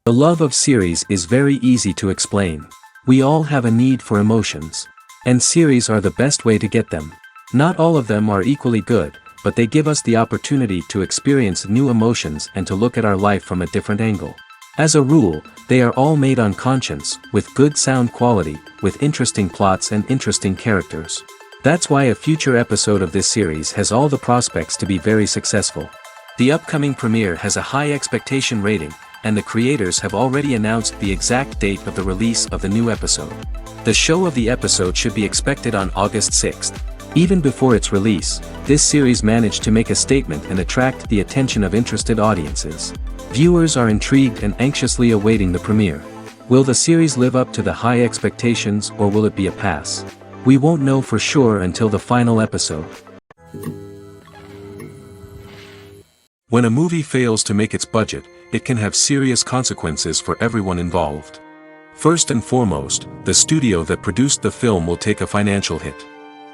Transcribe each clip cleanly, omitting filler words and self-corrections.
The love of series is very easy to explain. We all have a need for emotions. And series are the best way to get them. Not all of them are equally good, but they give us the opportunity to experience new emotions and to look at our life from a different angle. As a rule, they are all made on conscience, with good sound quality, with interesting plots and interesting characters. That's why a future episode of this series has all the prospects to be very successful. The upcoming premiere has a high expectation rating, and the creators have already announced the exact date of the release of the new episode. The show of the episode should be expected on August 6th. Even before its release, this series managed to make a statement and attract the attention of interested audiences. Viewers are intrigued and anxiously awaiting the premiere. Will the series live up to the high expectations, or will it be a pass? We won't know for sure until the final episode. When a movie fails to make its budget, it can have serious consequences for everyone involved. First and foremost, the studio that produced the film will take a financial hit.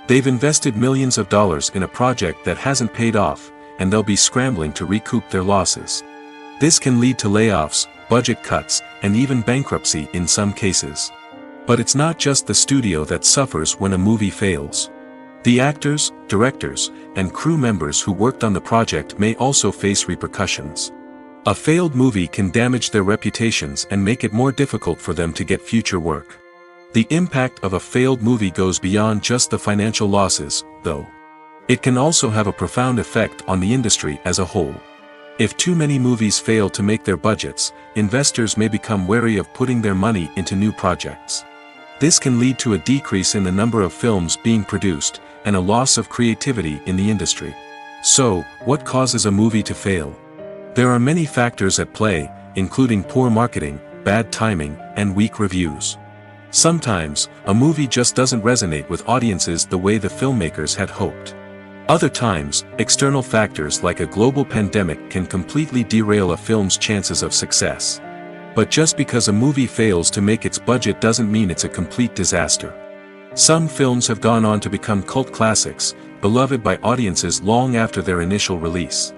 They've invested millions of dollars in a project that hasn't paid off, and they'll be scrambling to recoup their losses. This can lead to layoffs, budget cuts, and even bankruptcy in some cases. But it's not just the studio that suffers when a movie fails. The actors, directors, and crew members who worked on the project may also face repercussions. A failed movie can damage their reputations and make it more difficult for them to get future work. The impact of a failed movie goes beyond just the financial losses, though. It can also have a profound effect on the industry as a whole. If too many movies fail to make their budgets, investors may become wary of putting their money into new projects. This can lead to a decrease in the number of films being produced, and a loss of creativity in the industry. So, what causes a movie to fail? There are many factors at play, including poor marketing, bad timing, and weak reviews. Sometimes, a movie just doesn't resonate with audiences the way the filmmakers had hoped. Other times, external factors like a global pandemic can completely derail a film's chances of success. But just because a movie fails to make its budget doesn't mean it's a complete disaster. Some films have gone on to become cult classics, beloved by audiences long after their initial release.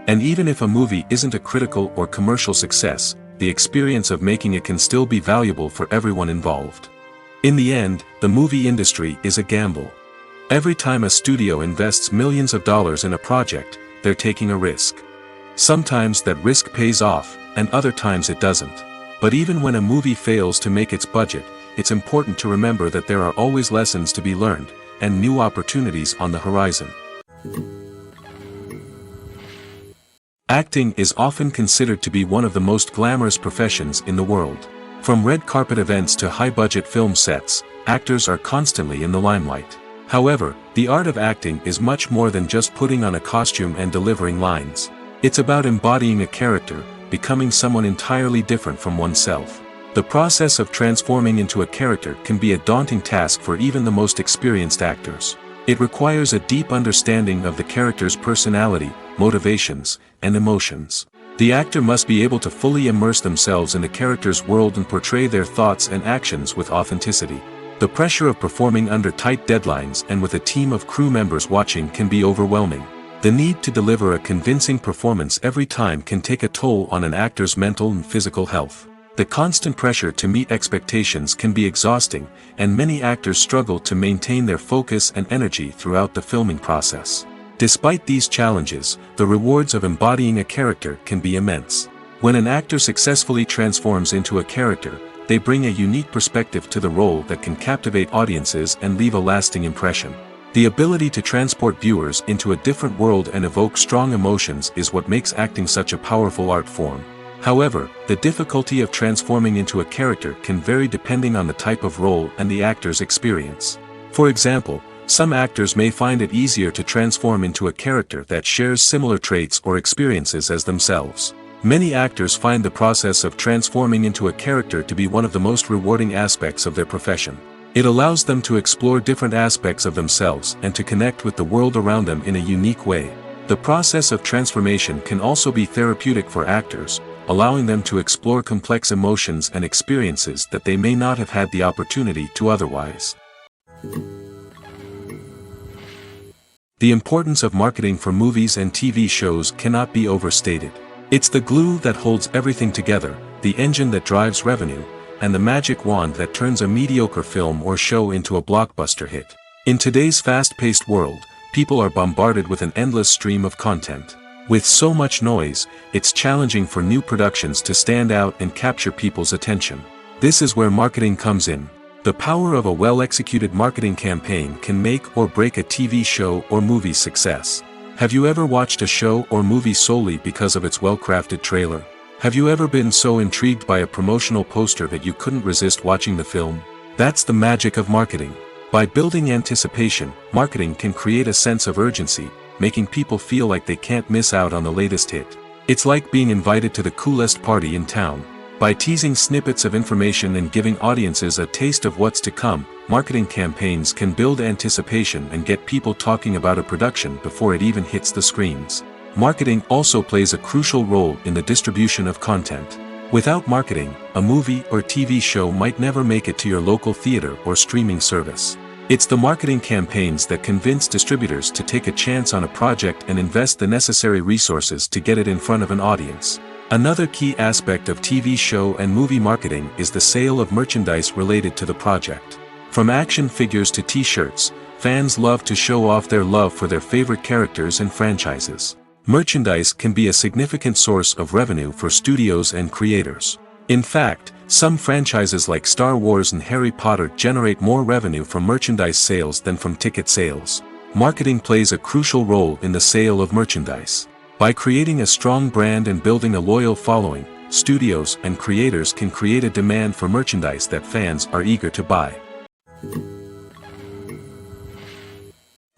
And even if a movie isn't a critical or commercial success, the experience of making it can still be valuable for everyone involved. In the end, the movie industry is a gamble. Every time a studio invests millions of dollars in a project, they're taking a risk. Sometimes that risk pays off, and other times it doesn't. But even when a movie fails to make its budget, it's important to remember that there are always lessons to be learned, and new opportunities on the horizon. Acting is often considered to be one of the most glamorous professions in the world. From red carpet events to high-budget film sets, actors are constantly in the limelight. However, the art of acting is much more than just putting on a costume and delivering lines. It's about embodying a character, becoming someone entirely different from oneself. The process of transforming into a character can be a daunting task for even the most experienced actors. It requires a deep understanding of the character's personality, motivations, and emotions. The actor must be able to fully immerse themselves in the character's world and portray their thoughts and actions with authenticity. The pressure of performing under tight deadlines and with a team of crew members watching can be overwhelming. The need to deliver a convincing performance every time can take a toll on an actor's mental and physical health. The constant pressure to meet expectations can be exhausting, and many actors struggle to maintain their focus and energy throughout the filming process. Despite these challenges, the rewards of embodying a character can be immense. When an actor successfully transforms into a character, they bring a unique perspective to the role that can captivate audiences and leave a lasting impression. The ability to transport viewers into a different world and evoke strong emotions is what makes acting such a powerful art form. However, the difficulty of transforming into a character can vary depending on the type of role and the actor's experience. For example, some actors may find it easier to transform into a character that shares similar traits or experiences as themselves. Many actors find the process of transforming into a character to be one of the most rewarding aspects of their profession. It allows them to explore different aspects of themselves and to connect with the world around them in a unique way. The process of transformation can also be therapeutic for actors, allowing them to explore complex emotions and experiences that they may not have had the opportunity to otherwise. The importance of marketing for movies and TV shows cannot be overstated. It's the glue that holds everything together, the engine that drives revenue, and the magic wand that turns a mediocre film or show into a blockbuster hit. In today's fast-paced world, people are bombarded with an endless stream of content. With so much noise, it's challenging for new productions to stand out and capture people's attention. This is where marketing comes in. The power of a well-executed marketing campaign can make or break a TV show or movie's success. Have you ever watched a show or movie solely because of its well-crafted trailer? Have you ever been so intrigued by a promotional poster that you couldn't resist watching the film? That's the magic of marketing. By building anticipation, marketing can create a sense of urgency, making people feel like they can't miss out on the latest hit. It's like being invited to the coolest party in town. By teasing snippets of information and giving audiences a taste of what's to come, marketing campaigns can build anticipation and get people talking about a production before it even hits the screens. Marketing also plays a crucial role in the distribution of content. Without marketing, a movie or TV show might never make it to your local theater or streaming service. It's the marketing campaigns that convince distributors to take a chance on a project and invest the necessary resources to get it in front of an audience. Another key aspect of TV show and movie marketing is the sale of merchandise related to the project. From action figures to t-shirts, fans love to show off their love for their favorite characters and franchises. Merchandise can be a significant source of revenue for studios and creators. In fact, some franchises like Star Wars and Harry Potter generate more revenue from merchandise sales than from ticket sales. Marketing plays a crucial role in the sale of merchandise. By creating a strong brand and building a loyal following, studios and creators can create a demand for merchandise that fans are eager to buy.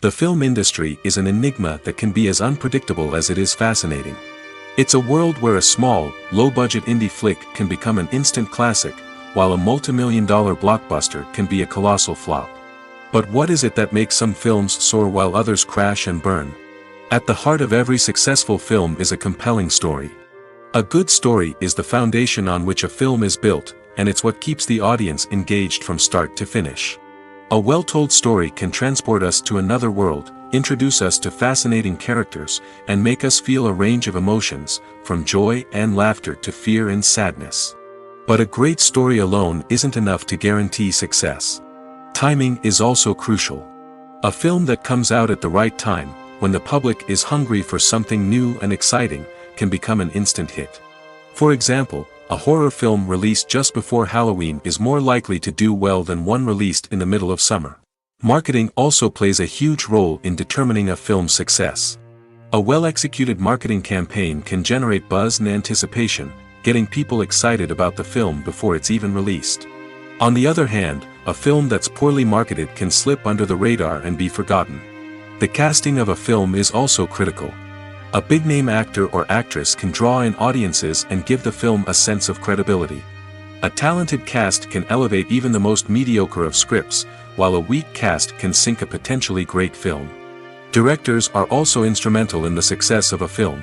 The film industry is an enigma that can be as unpredictable as it is fascinating. It's a world where a small, low-budget indie flick can become an instant classic, while a multi-million-dollar blockbuster can be a colossal flop. But what is it that makes some films soar while others crash and burn? At the heart of every successful film is a compelling story. A good story is the foundation on which a film is built, and it's what keeps the audience engaged from start to finish. A well-told story can transport us to another world, introduce us to fascinating characters, and make us feel a range of emotions, from joy and laughter to fear and sadness. But a great story alone isn't enough to guarantee success. Timing is also crucial. A film that comes out at the right time, when the public is hungry for something new and exciting, can become an instant hit. For example, a horror film released just before Halloween is more likely to do well than one released in the middle of summer. Marketing also plays a huge role in determining a film's success. A well-executed marketing campaign can generate buzz and anticipation, getting people excited about the film before it's even released. On the other hand, a film that's poorly marketed can slip under the radar and be forgotten. The casting of a film is also critical. A big-name actor or actress can draw in audiences and give the film a sense of credibility. A talented cast can elevate even the most mediocre of scripts, while a weak cast can sink a potentially great film. Directors are also instrumental in the success of a film.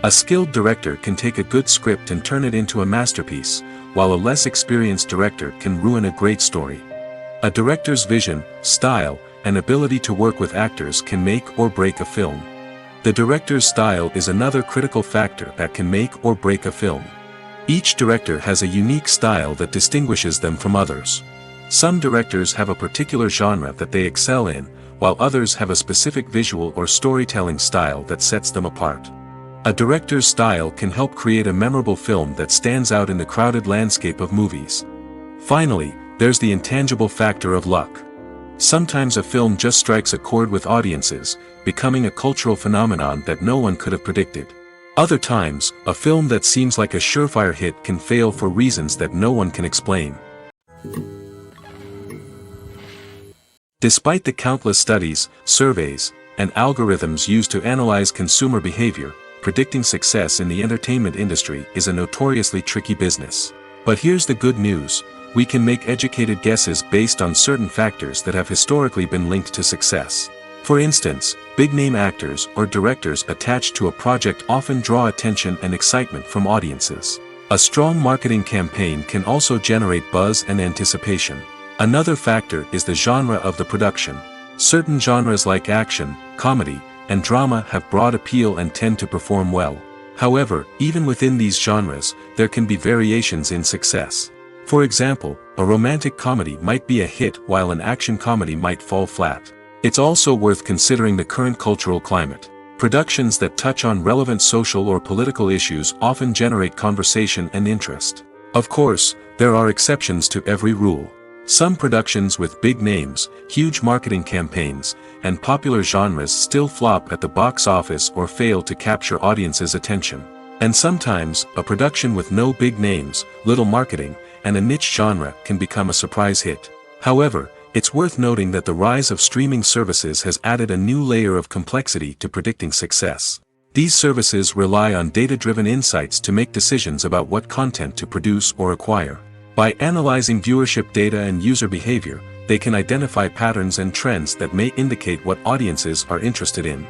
A skilled director can take a good script and turn it into a masterpiece, while a less experienced director can ruin a great story. A director's vision, style, and ability to work with actors can make or break a film. The director's style is another critical factor that can make or break a film. Each director has a unique style that distinguishes them from others. Some directors have a particular genre that they excel in, while others have a specific visual or storytelling style that sets them apart. A director's style can help create a memorable film that stands out in the crowded landscape of movies. Finally, there's the intangible factor of luck. Sometimes a film just strikes a chord with audiences, becoming a cultural phenomenon that no one could have predicted. Other times, a film that seems like a surefire hit can fail for reasons that no one can explain. Despite the countless studies, surveys, and algorithms used to analyze consumer behavior, predicting success in the entertainment industry is a notoriously tricky business. But here's the good news: we can make educated guesses based on certain factors that have historically been linked to success. For instance, big-name actors or directors attached to a project often draw attention and excitement from audiences. A strong marketing campaign can also generate buzz and anticipation. Another factor is the genre of the production. Certain genres like action, comedy, and drama have broad appeal and tend to perform well. However, even within these genres, there can be variations in success. For example, a romantic comedy might be a hit while an action comedy might fall flat. It's also worth considering the current cultural climate. Productions that touch on relevant social or political issues often generate conversation and interest. Of course, there are exceptions to every rule. Some productions with big names, huge marketing campaigns, and popular genres still flop at the box office or fail to capture audiences' attention. And sometimes, a production with no big names, little marketing, and a niche genre can become a surprise hit. However, it's worth noting that the rise of streaming services has added a new layer of complexity to predicting success. These services rely on data-driven insights to make decisions about what content to produce or acquire. By analyzing viewership data and user behavior, they can identify patterns and trends that may indicate what audiences are interested in.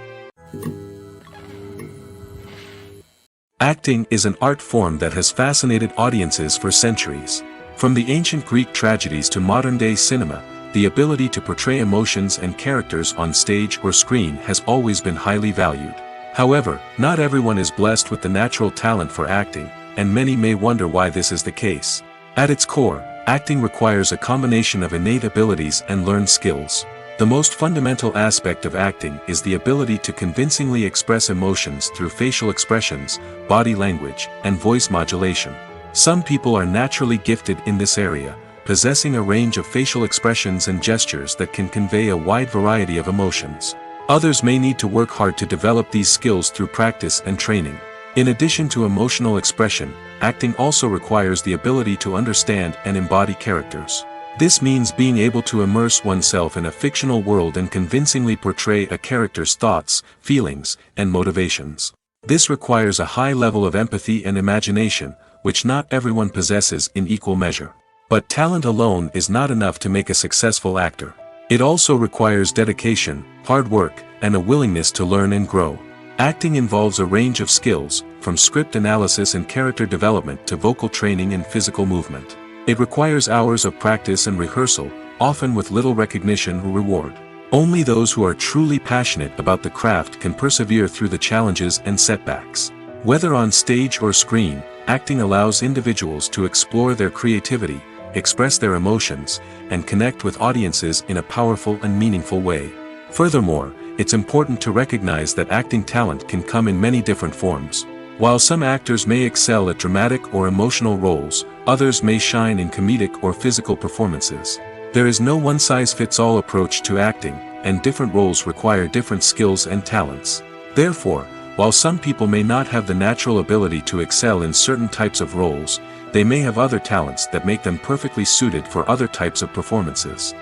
Acting is an art form that has fascinated audiences for centuries. From the ancient Greek tragedies to modern-day cinema, the ability to portray emotions and characters on stage or screen has always been highly valued. However, not everyone is blessed with the natural talent for acting, and many may wonder why this is the case. At its core, acting requires a combination of innate abilities and learned skills. The most fundamental aspect of acting is the ability to convincingly express emotions through facial expressions, body language, and voice modulation. Some people are naturally gifted in this area, possessing a range of facial expressions and gestures that can convey a wide variety of emotions. Others may need to work hard to develop these skills through practice and training. In addition to emotional expression, acting also requires the ability to understand and embody characters. This means being able to immerse oneself in a fictional world and convincingly portray a character's thoughts, feelings, and motivations. This requires a high level of empathy and imagination, which not everyone possesses in equal measure. But talent alone is not enough to make a successful actor. It also requires dedication, hard work, and a willingness to learn and grow. Acting involves a range of skills, from script analysis and character development to vocal training and physical movement. It requires hours of practice and rehearsal, often with little recognition or reward. Only those who are truly passionate about the craft can persevere through the challenges and setbacks. Whether on stage or screen, acting allows individuals to explore their creativity, express their emotions, and connect with audiences in a powerful and meaningful way. Furthermore, it's important to recognize that acting talent can come in many different forms. While some actors may excel at dramatic or emotional roles, others may shine in comedic or physical performances. There is no one-size-fits-all approach to acting, and different roles require different skills and talents. Therefore, while some people may not have the natural ability to excel in certain types of roles, they may have other talents that make them perfectly suited for other types of performances.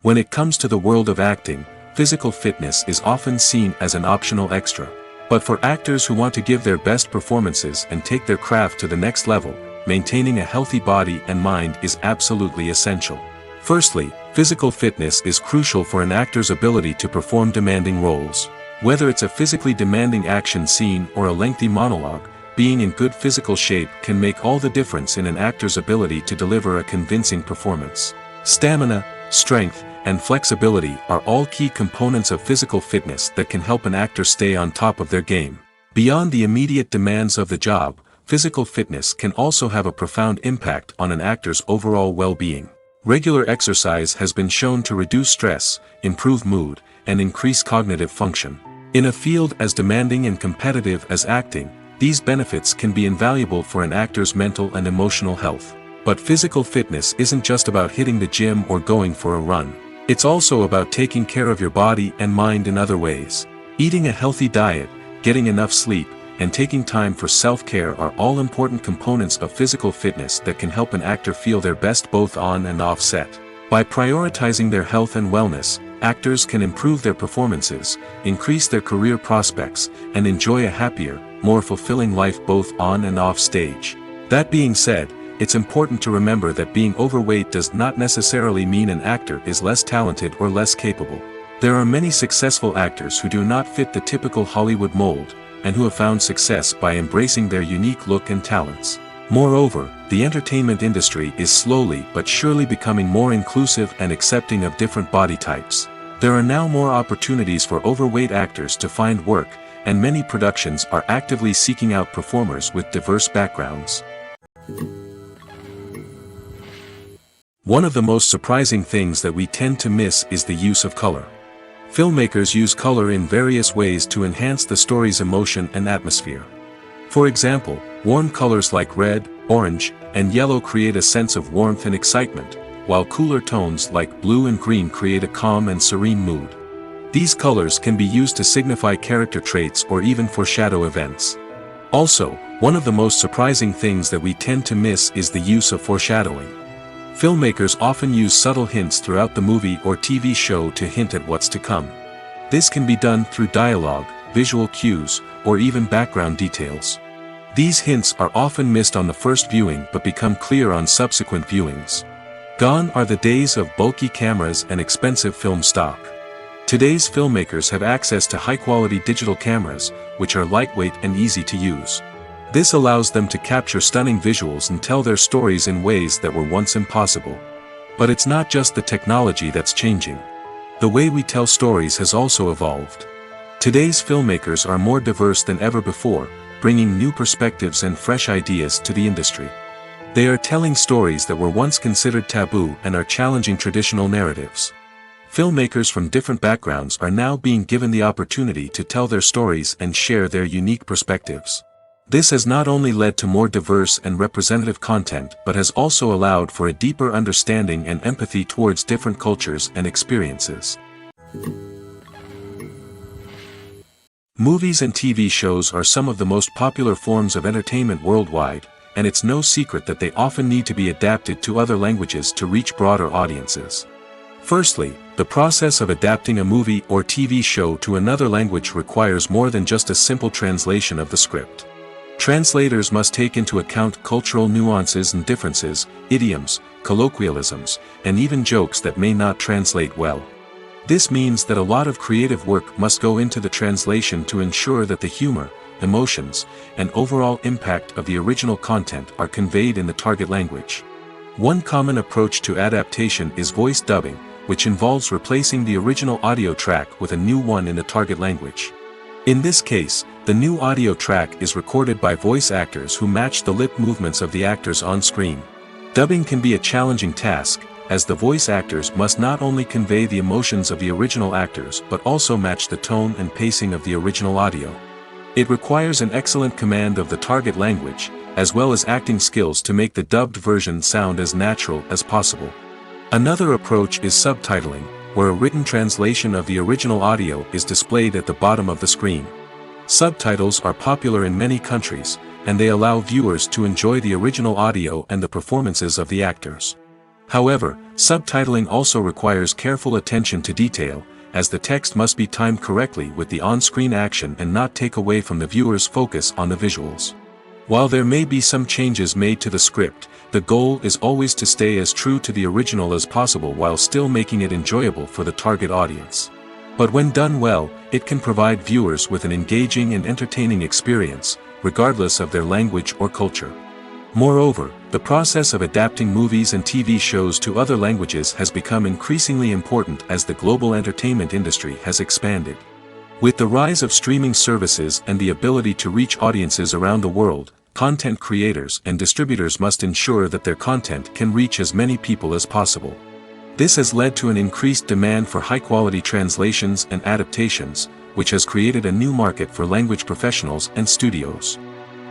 When it comes to the world of acting, physical fitness is often seen as an optional extra. But for actors who want to give their best performances and take their craft to the next level, maintaining a healthy body and mind is absolutely essential. Firstly, physical fitness is crucial for an actor's ability to perform demanding roles. Whether it's a physically demanding action scene or a lengthy monologue, being in good physical shape can make all the difference in an actor's ability to deliver a convincing performance. Stamina, strength, and flexibility are all key components of physical fitness that can help an actor stay on top of their game. Beyond the immediate demands of the job, physical fitness can also have a profound impact on an actor's overall well-being. Regular exercise has been shown to reduce stress, improve mood, and increase cognitive function. In a field as demanding and competitive as acting, these benefits can be invaluable for an actor's mental and emotional health. But physical fitness isn't just about hitting the gym or going for a run. It's also about taking care of your body and mind in other ways. Eating a healthy diet, getting enough sleep, and taking time for self-care are all important components of physical fitness that can help an actor feel their best both on and off set. By prioritizing their health and wellness, actors can improve their performances, increase their career prospects, and enjoy a happier, more fulfilling life both on and off stage. That being said, it's important to remember that being overweight does not necessarily mean an actor is less talented or less capable. There are many successful actors who do not fit the typical Hollywood mold, and who have found success by embracing their unique look and talents. Moreover, the entertainment industry is slowly but surely becoming more inclusive and accepting of different body types. There are now more opportunities for overweight actors to find work, and many productions are actively seeking out performers with diverse backgrounds. One of the most surprising things that we tend to miss is the use of color. Filmmakers use color in various ways to enhance the story's emotion and atmosphere. For example, warm colors like red, orange, and yellow create a sense of warmth and excitement, while cooler tones like blue and green create a calm and serene mood. These colors can be used to signify character traits or even foreshadow events. Also, one of the most surprising things that we tend to miss is the use of foreshadowing. Filmmakers often use subtle hints throughout the movie or TV show to hint at what's to come. This can be done through dialogue, visual cues, or even background details. These hints are often missed on the first viewing but become clear on subsequent viewings. Gone are the days of bulky cameras and expensive film stock. Today's filmmakers have access to high-quality digital cameras, which are lightweight and easy to use. This allows them to capture stunning visuals and tell their stories in ways that were once impossible. But it's not just the technology that's changing. The way we tell stories has also evolved. Today's filmmakers are more diverse than ever before, bringing new perspectives and fresh ideas to the industry. They are telling stories that were once considered taboo and are challenging traditional narratives. Filmmakers from different backgrounds are now being given the opportunity to tell their stories and share their unique perspectives. This has not only led to more diverse and representative content but has also allowed for a deeper understanding and empathy towards different cultures and experiences. Movies and TV shows are some of the most popular forms of entertainment worldwide, and it's no secret that they often need to be adapted to other languages to reach broader audiences. Firstly, the process of adapting a movie or TV show to another language requires more than just a simple translation of the script. Translators must take into account cultural nuances and differences, idioms, colloquialisms, and even jokes that may not translate well. This means that a lot of creative work must go into the translation to ensure that the humor, emotions, and overall impact of the original content are conveyed in the target language. One common approach to adaptation is voice dubbing, which involves replacing the original audio track with a new one in the target language. In this case, the new audio track is recorded by voice actors who match the lip movements of the actors on screen. Dubbing can be a challenging task, as the voice actors must not only convey the emotions of the original actors but also match the tone and pacing of the original audio. It requires an excellent command of the target language, as well as acting skills to make the dubbed version sound as natural as possible. Another approach is subtitling, where a written translation of the original audio is displayed at the bottom of the screen. Subtitles are popular in many countries, and they allow viewers to enjoy the original audio and the performances of the actors. However, subtitling also requires careful attention to detail, as the text must be timed correctly with the on-screen action and not take away from the viewer's focus on the visuals. While there may be some changes made to the script, the goal is always to stay as true to the original as possible while still making it enjoyable for the target audience. But when done well, it can provide viewers with an engaging and entertaining experience, regardless of their language or culture. Moreover, the process of adapting movies and TV shows to other languages has become increasingly important as the global entertainment industry has expanded. With the rise of streaming services and the ability to reach audiences around the world, content creators and distributors must ensure that their content can reach as many people as possible. This has led to an increased demand for high-quality translations and adaptations, which has created a new market for language professionals and studios.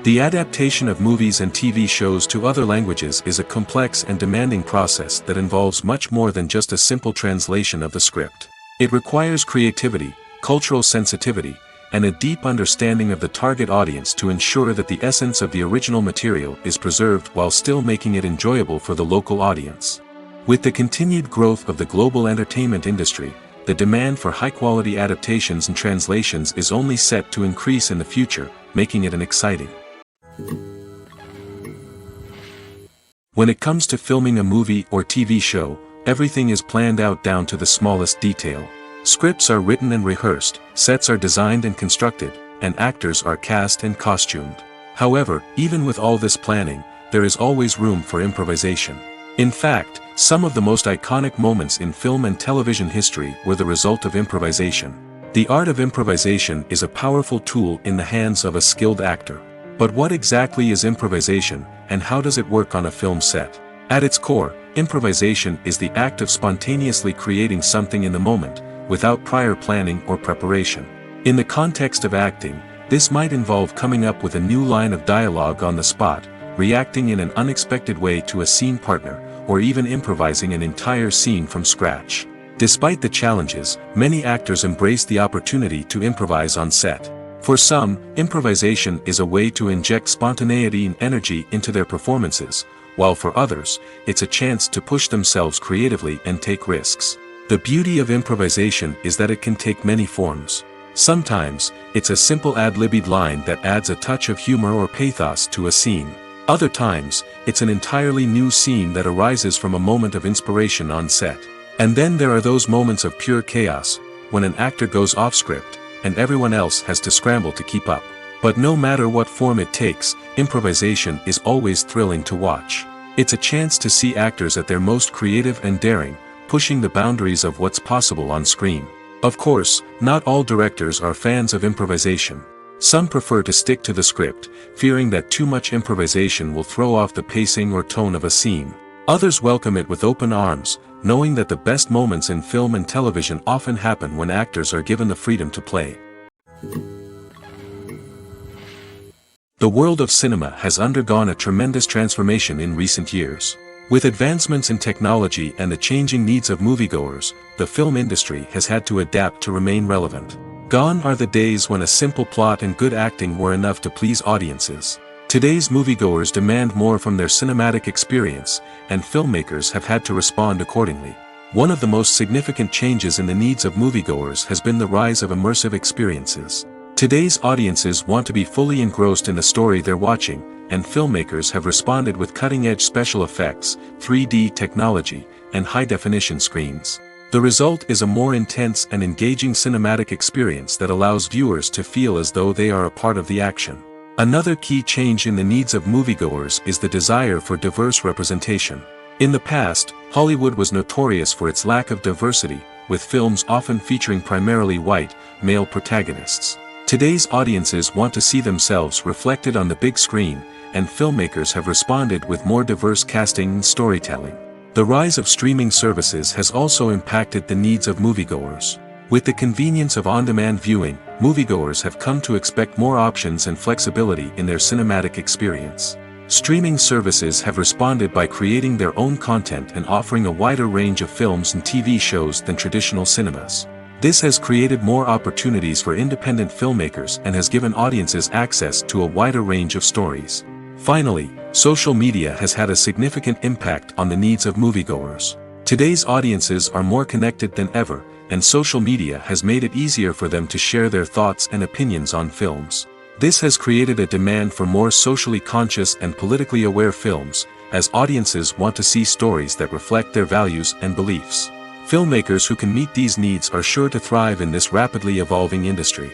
The adaptation of movies and TV shows to other languages is a complex and demanding process that involves much more than just a simple translation of the script. It requires creativity, cultural sensitivity, and a deep understanding of the target audience to ensure that the essence of the original material is preserved while still making it enjoyable for the local audience. With the continued growth of the global entertainment industry, the demand for high-quality adaptations and translations is only set to increase in the future, making it an exciting. When it comes to filming a movie or TV show, everything is planned out down to the smallest detail. Scripts are written and rehearsed, sets are designed and constructed, and actors are cast and costumed. However, even with all this planning, there is always room for improvisation. In fact, some of the most iconic moments in film and television history were the result of improvisation. The art of improvisation is a powerful tool in the hands of a skilled actor. But what exactly is improvisation, and how does it work on a film set? At its core, improvisation is the act of spontaneously creating something in the moment, without prior planning or preparation. In the context of acting, this might involve coming up with a new line of dialogue on the spot, reacting in an unexpected way to a scene partner, or even improvising an entire scene from scratch. Despite the challenges, many actors embrace the opportunity to improvise on set. For some, improvisation is a way to inject spontaneity and energy into their performances, while for others, it's a chance to push themselves creatively and take risks. The beauty of improvisation is that it can take many forms. Sometimes, it's a simple ad-libbed line that adds a touch of humor or pathos to a scene. Other times, it's an entirely new scene that arises from a moment of inspiration on set. And then there are those moments of pure chaos, when an actor goes off script, and everyone else has to scramble to keep up. But no matter what form it takes, improvisation is always thrilling to watch. It's a chance to see actors at their most creative and daring, pushing the boundaries of what's possible on screen. Of course, not all directors are fans of improvisation. Some prefer to stick to the script, fearing that too much improvisation will throw off the pacing or tone of a scene. Others welcome it with open arms, knowing that the best moments in film and television often happen when actors are given the freedom to play. The world of cinema has undergone a tremendous transformation in recent years. With advancements in technology and the changing needs of moviegoers, the film industry has had to adapt to remain relevant. Gone are the days when a simple plot and good acting were enough to please audiences. Today's moviegoers demand more from their cinematic experience, and filmmakers have had to respond accordingly. One of the most significant changes in the needs of moviegoers has been the rise of immersive experiences. Today's audiences want to be fully engrossed in the story they're watching, and filmmakers have responded with cutting-edge special effects, 3D technology, and high-definition screens. The result is a more intense and engaging cinematic experience that allows viewers to feel as though they are a part of the action. Another key change in the needs of moviegoers is the desire for diverse representation. In the past, Hollywood was notorious for its lack of diversity, with films often featuring primarily white, male protagonists. Today's audiences want to see themselves reflected on the big screen, and filmmakers have responded with more diverse casting and storytelling. The rise of streaming services has also impacted the needs of moviegoers. With the convenience of on-demand viewing, moviegoers have come to expect more options and flexibility in their cinematic experience. Streaming services have responded by creating their own content and offering a wider range of films and TV shows than traditional cinemas. This has created more opportunities for independent filmmakers and has given audiences access to a wider range of stories. Finally, social media has had a significant impact on the needs of moviegoers. Today's audiences are more connected than ever, and social media has made it easier for them to share their thoughts and opinions on films. This has created a demand for more socially conscious and politically aware films, as audiences want to see stories that reflect their values and beliefs. Filmmakers who can meet these needs are sure to thrive in this rapidly evolving industry.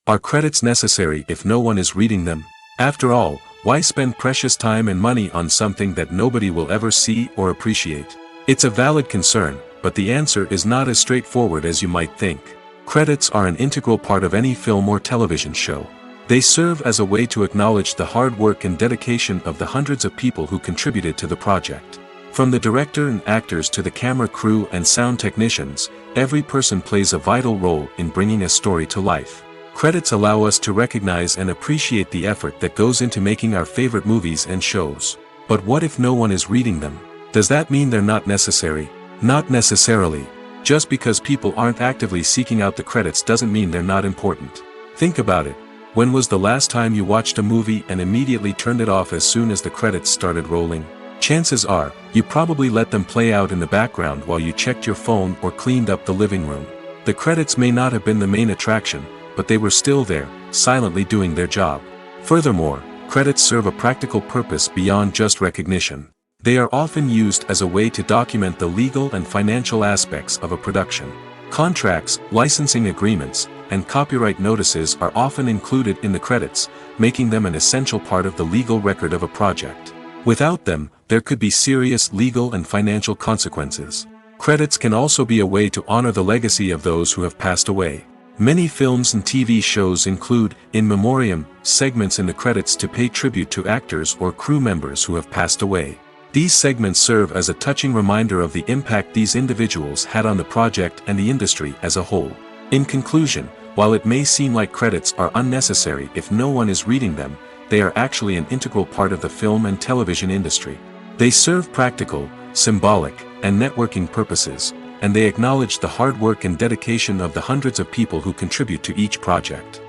Are credits necessary if no one is reading them? After all, why spend precious time and money on something that nobody will ever see or appreciate? It's a valid concern, but the answer is not as straightforward as you might think. Credits are an integral part of any film or television show. They serve as a way to acknowledge the hard work and dedication of the hundreds of people who contributed to the project. From the director and actors to the camera crew and sound technicians, every person plays a vital role in bringing a story to life. Credits allow us to recognize and appreciate the effort that goes into making our favorite movies and shows. But what if no one is reading them? Does that mean they're not necessary? Not necessarily. Just because people aren't actively seeking out the credits doesn't mean they're not important. Think about it. When was the last time you watched a movie and immediately turned it off as soon as the credits started rolling? Chances are, you probably let them play out in the background while you checked your phone or cleaned up the living room. The credits may not have been the main attraction, but they were still there, silently doing their job. Furthermore, credits serve a practical purpose beyond just recognition. They are often used as a way to document the legal and financial aspects of a production. Contracts, licensing agreements, and copyright notices are often included in the credits, making them an essential part of the legal record of a project. Without them, there could be serious legal and financial consequences. Credits can also be a way to honor the legacy of those who have passed away. Many films and TV shows include, in memoriam, segments in the credits to pay tribute to actors or crew members who have passed away. These segments serve as a touching reminder of the impact these individuals had on the project and the industry as a whole. In conclusion, while it may seem like credits are unnecessary if no one is reading them, they are actually an integral part of the film and television industry. They serve practical, symbolic, and networking purposes, and they acknowledge the hard work and dedication of the hundreds of people who contribute to each project.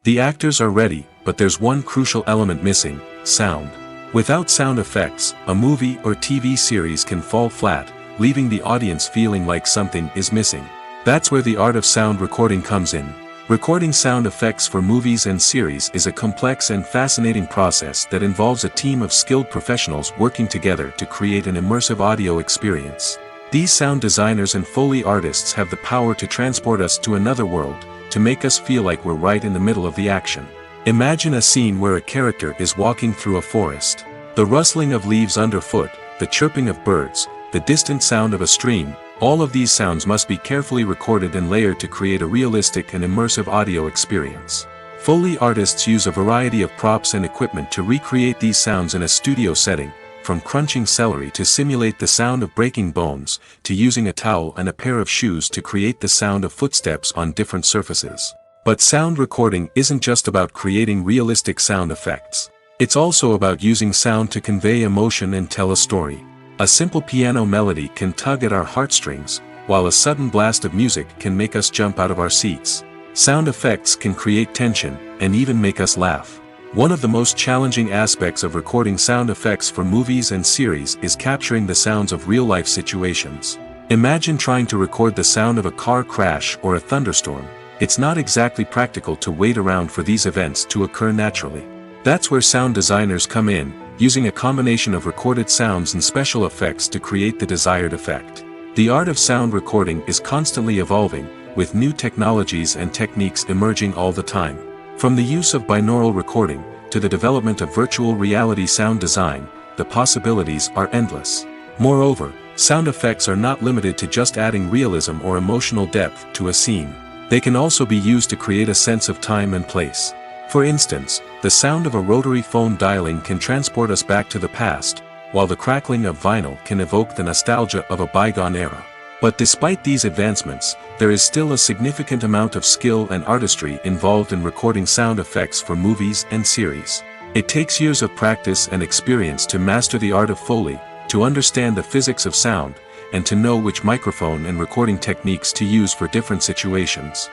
The actors are ready, but there's one crucial element missing: sound. Without sound effects, a movie or TV series can fall flat, leaving the audience feeling like something is missing. That's where the art of sound recording comes in. Recording sound effects for movies and series is a complex and fascinating process that involves a team of skilled professionals working together to create an immersive audio experience. These sound designers and Foley artists have the power to transport us to another world, to make us feel like we're right in the middle of the action. Imagine a scene where a character is walking through a forest. The rustling of leaves underfoot, the chirping of birds, the distant sound of a stream, all of these sounds must be carefully recorded and layered to create a realistic and immersive audio experience. Foley artists use a variety of props and equipment to recreate these sounds in a studio setting, from crunching celery to simulate the sound of breaking bones, to using a towel and a pair of shoes to create the sound of footsteps on different surfaces. But sound recording isn't just about creating realistic sound effects. It's also about using sound to convey emotion and tell a story. A simple piano melody can tug at our heartstrings, while a sudden blast of music can make us jump out of our seats. Sound effects can create tension, and even make us laugh. One of the most challenging aspects of recording sound effects for movies and series is capturing the sounds of real-life situations. Imagine trying to record the sound of a car crash or a thunderstorm. It's not exactly practical to wait around for these events to occur naturally. That's where sound designers come in, using a combination of recorded sounds and special effects to create the desired effect. The art of sound recording is constantly evolving, with new technologies and techniques emerging all the time. From the use of binaural recording, to the development of virtual reality sound design, the possibilities are endless. Moreover, sound effects are not limited to just adding realism or emotional depth to a scene. They can also be used to create a sense of time and place. For instance, the sound of a rotary phone dialing can transport us back to the past, while the crackling of vinyl can evoke the nostalgia of a bygone era. But despite these advancements, there is still a significant amount of skill and artistry involved in recording sound effects for movies and series. It takes years of practice and experience to master the art of Foley, to understand the physics of sound, and to know which microphone and recording techniques to use for different situations.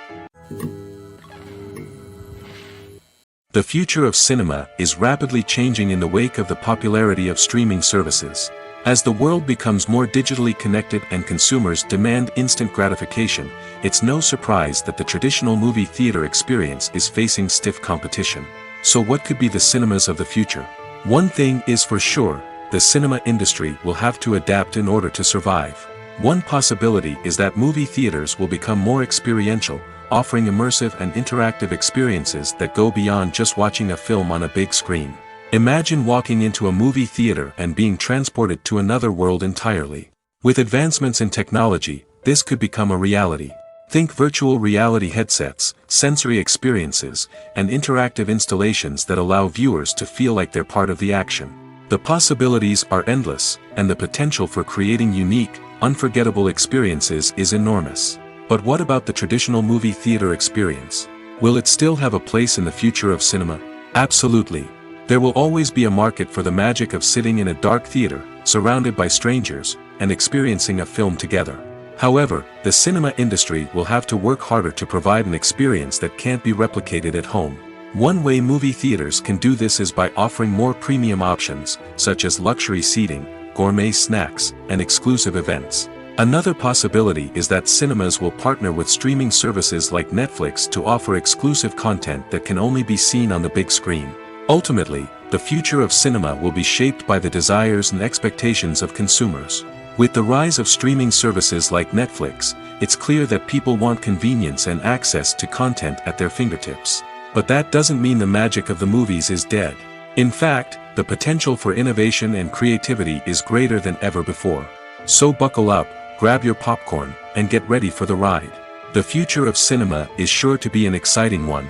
The future of cinema is rapidly changing in the wake of the popularity of streaming services. As the world becomes more digitally connected and consumers demand instant gratification, it's no surprise that the traditional movie theater experience is facing stiff competition. So what could be the cinemas of the future? One thing is for sure, the cinema industry will have to adapt in order to survive. One possibility is that movie theaters will become more experiential, offering immersive and interactive experiences that go beyond just watching a film on a big screen. Imagine walking into a movie theater and being transported to another world entirely. With advancements in technology, this could become a reality. Think virtual reality headsets, sensory experiences, and interactive installations that allow viewers to feel like they're part of the action. The possibilities are endless, and the potential for creating unique, unforgettable experiences is enormous. But what about the traditional movie theater experience? Will it still have a place in the future of cinema? Absolutely. There will always be a market for the magic of sitting in a dark theater, surrounded by strangers, and experiencing a film together. However, the cinema industry will have to work harder to provide an experience that can't be replicated at home. One way movie theaters can do this is by offering more premium options, such as luxury seating, gourmet snacks, and exclusive events. Another possibility is that cinemas will partner with streaming services like Netflix to offer exclusive content that can only be seen on the big screen. Ultimately, the future of cinema will be shaped by the desires and expectations of consumers. With the rise of streaming services like Netflix, it's clear that people want convenience and access to content at their fingertips. But that doesn't mean the magic of the movies is dead. In fact, the potential for innovation and creativity is greater than ever before. So buckle up, grab your popcorn, and get ready for the ride. The future of cinema is sure to be an exciting one.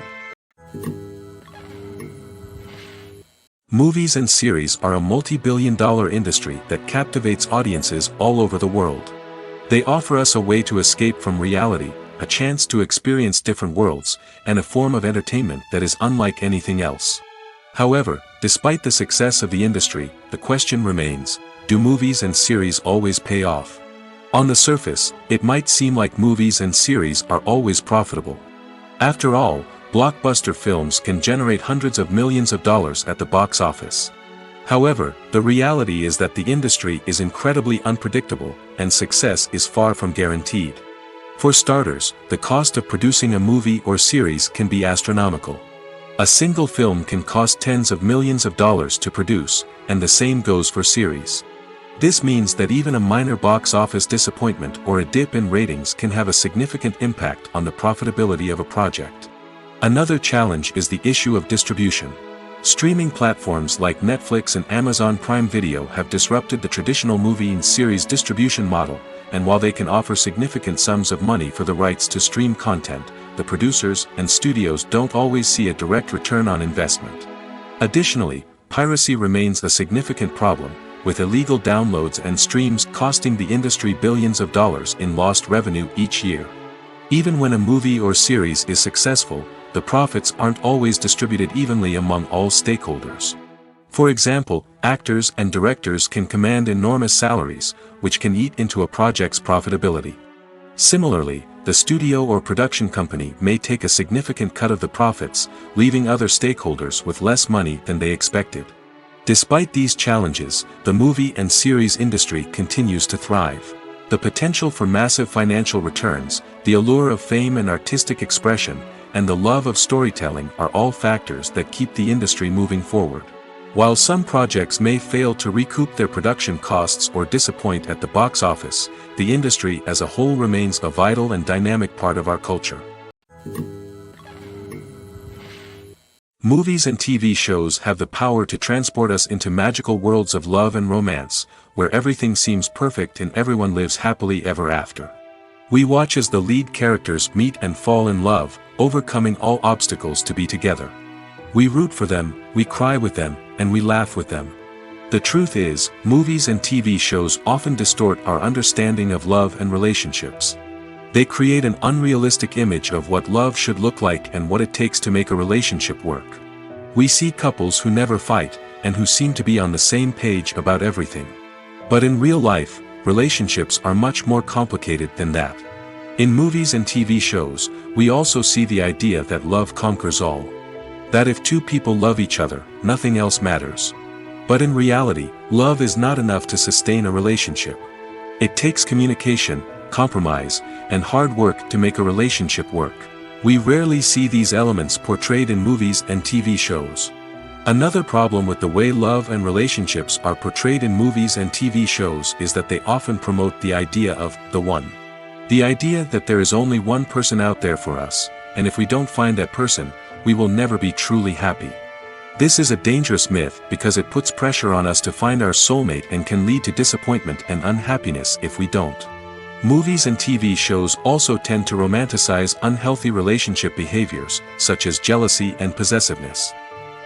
Movies and series are a multi-billion-dollar industry that captivates audiences all over the world. They offer us a way to escape from reality, a chance to experience different worlds, and a form of entertainment that is unlike anything else. However, despite the success of the industry, the question remains, do movies and series always pay off? On the surface, it might seem like movies and series are always profitable. After all, blockbuster films can generate hundreds of millions of dollars at the box office. However, the reality is that the industry is incredibly unpredictable, and success is far from guaranteed. For starters, the cost of producing a movie or series can be astronomical. A single film can cost tens of millions of dollars to produce, and the same goes for series. This means that even a minor box office disappointment or a dip in ratings can have a significant impact on the profitability of a project. Another challenge is the issue of distribution. Streaming platforms like Netflix and Amazon Prime Video have disrupted the traditional movie and series distribution model, and while they can offer significant sums of money for the rights to stream content, the producers and studios don't always see a direct return on investment. Additionally, piracy remains a significant problem, with illegal downloads and streams costing the industry billions of dollars in lost revenue each year. Even when a movie or series is successful, the profits aren't always distributed evenly among all stakeholders. For example, actors and directors can command enormous salaries, which can eat into a project's profitability. Similarly, the studio or production company may take a significant cut of the profits, leaving other stakeholders with less money than they expected. Despite these challenges, the movie and series industry continues to thrive. The potential for massive financial returns, the allure of fame and artistic expression, and the love of storytelling are all factors that keep the industry moving forward. While some projects may fail to recoup their production costs or disappoint at the box office, the industry as a whole remains a vital and dynamic part of our culture. Movies and TV shows have the power to transport us into magical worlds of love and romance, where everything seems perfect and everyone lives happily ever after. We watch as the lead characters meet and fall in love, overcoming all obstacles to be together. We root for them, we cry with them, and we laugh with them. The truth is, movies and TV shows often distort our understanding of love and relationships. They create an unrealistic image of what love should look like and what it takes to make a relationship work. We see couples who never fight, and who seem to be on the same page about everything. But in real life, relationships are much more complicated than that. In movies and TV shows, we also see the idea that love conquers all. That if two people love each other, nothing else matters. But in reality, love is not enough to sustain a relationship. It takes communication, compromise, and hard work to make a relationship work. We rarely see these elements portrayed in movies and TV shows. Another problem with the way love and relationships are portrayed in movies and TV shows is that they often promote the idea of the one. The idea that there is only one person out there for us, and if we don't find that person, we will never be truly happy. This is a dangerous myth because it puts pressure on us to find our soulmate and can lead to disappointment and unhappiness if we don't. Movies and TV shows also tend to romanticize unhealthy relationship behaviors, such as jealousy and possessiveness.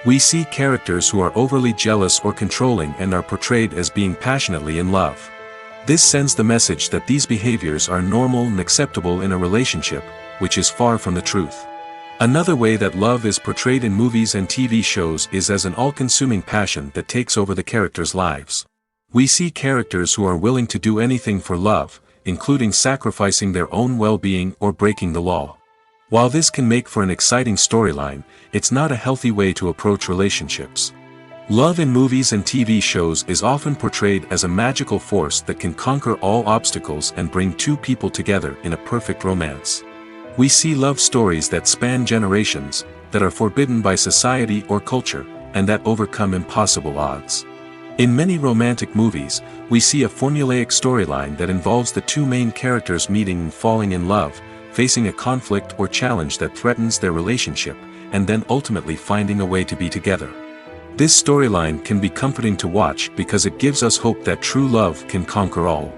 We see characters who are overly jealous or controlling and are portrayed as being passionately in love. This sends the message that these behaviors are normal and acceptable in a relationship, which is far from the truth. Another way that love is portrayed in movies and TV shows is as an all-consuming passion that takes over the characters' lives. We see characters who are willing to do anything for love, including sacrificing their own well-being or breaking the law. While this can make for an exciting storyline, it's not a healthy way to approach relationships. Love in movies and TV shows is often portrayed as a magical force that can conquer all obstacles and bring two people together in a perfect romance. We see love stories that span generations, that are forbidden by society or culture, and that overcome impossible odds. In many romantic movies, we see a formulaic storyline that involves the two main characters meeting and falling in love, facing a conflict or challenge that threatens their relationship, and then ultimately finding a way to be together. This storyline can be comforting to watch because it gives us hope that true love can conquer all.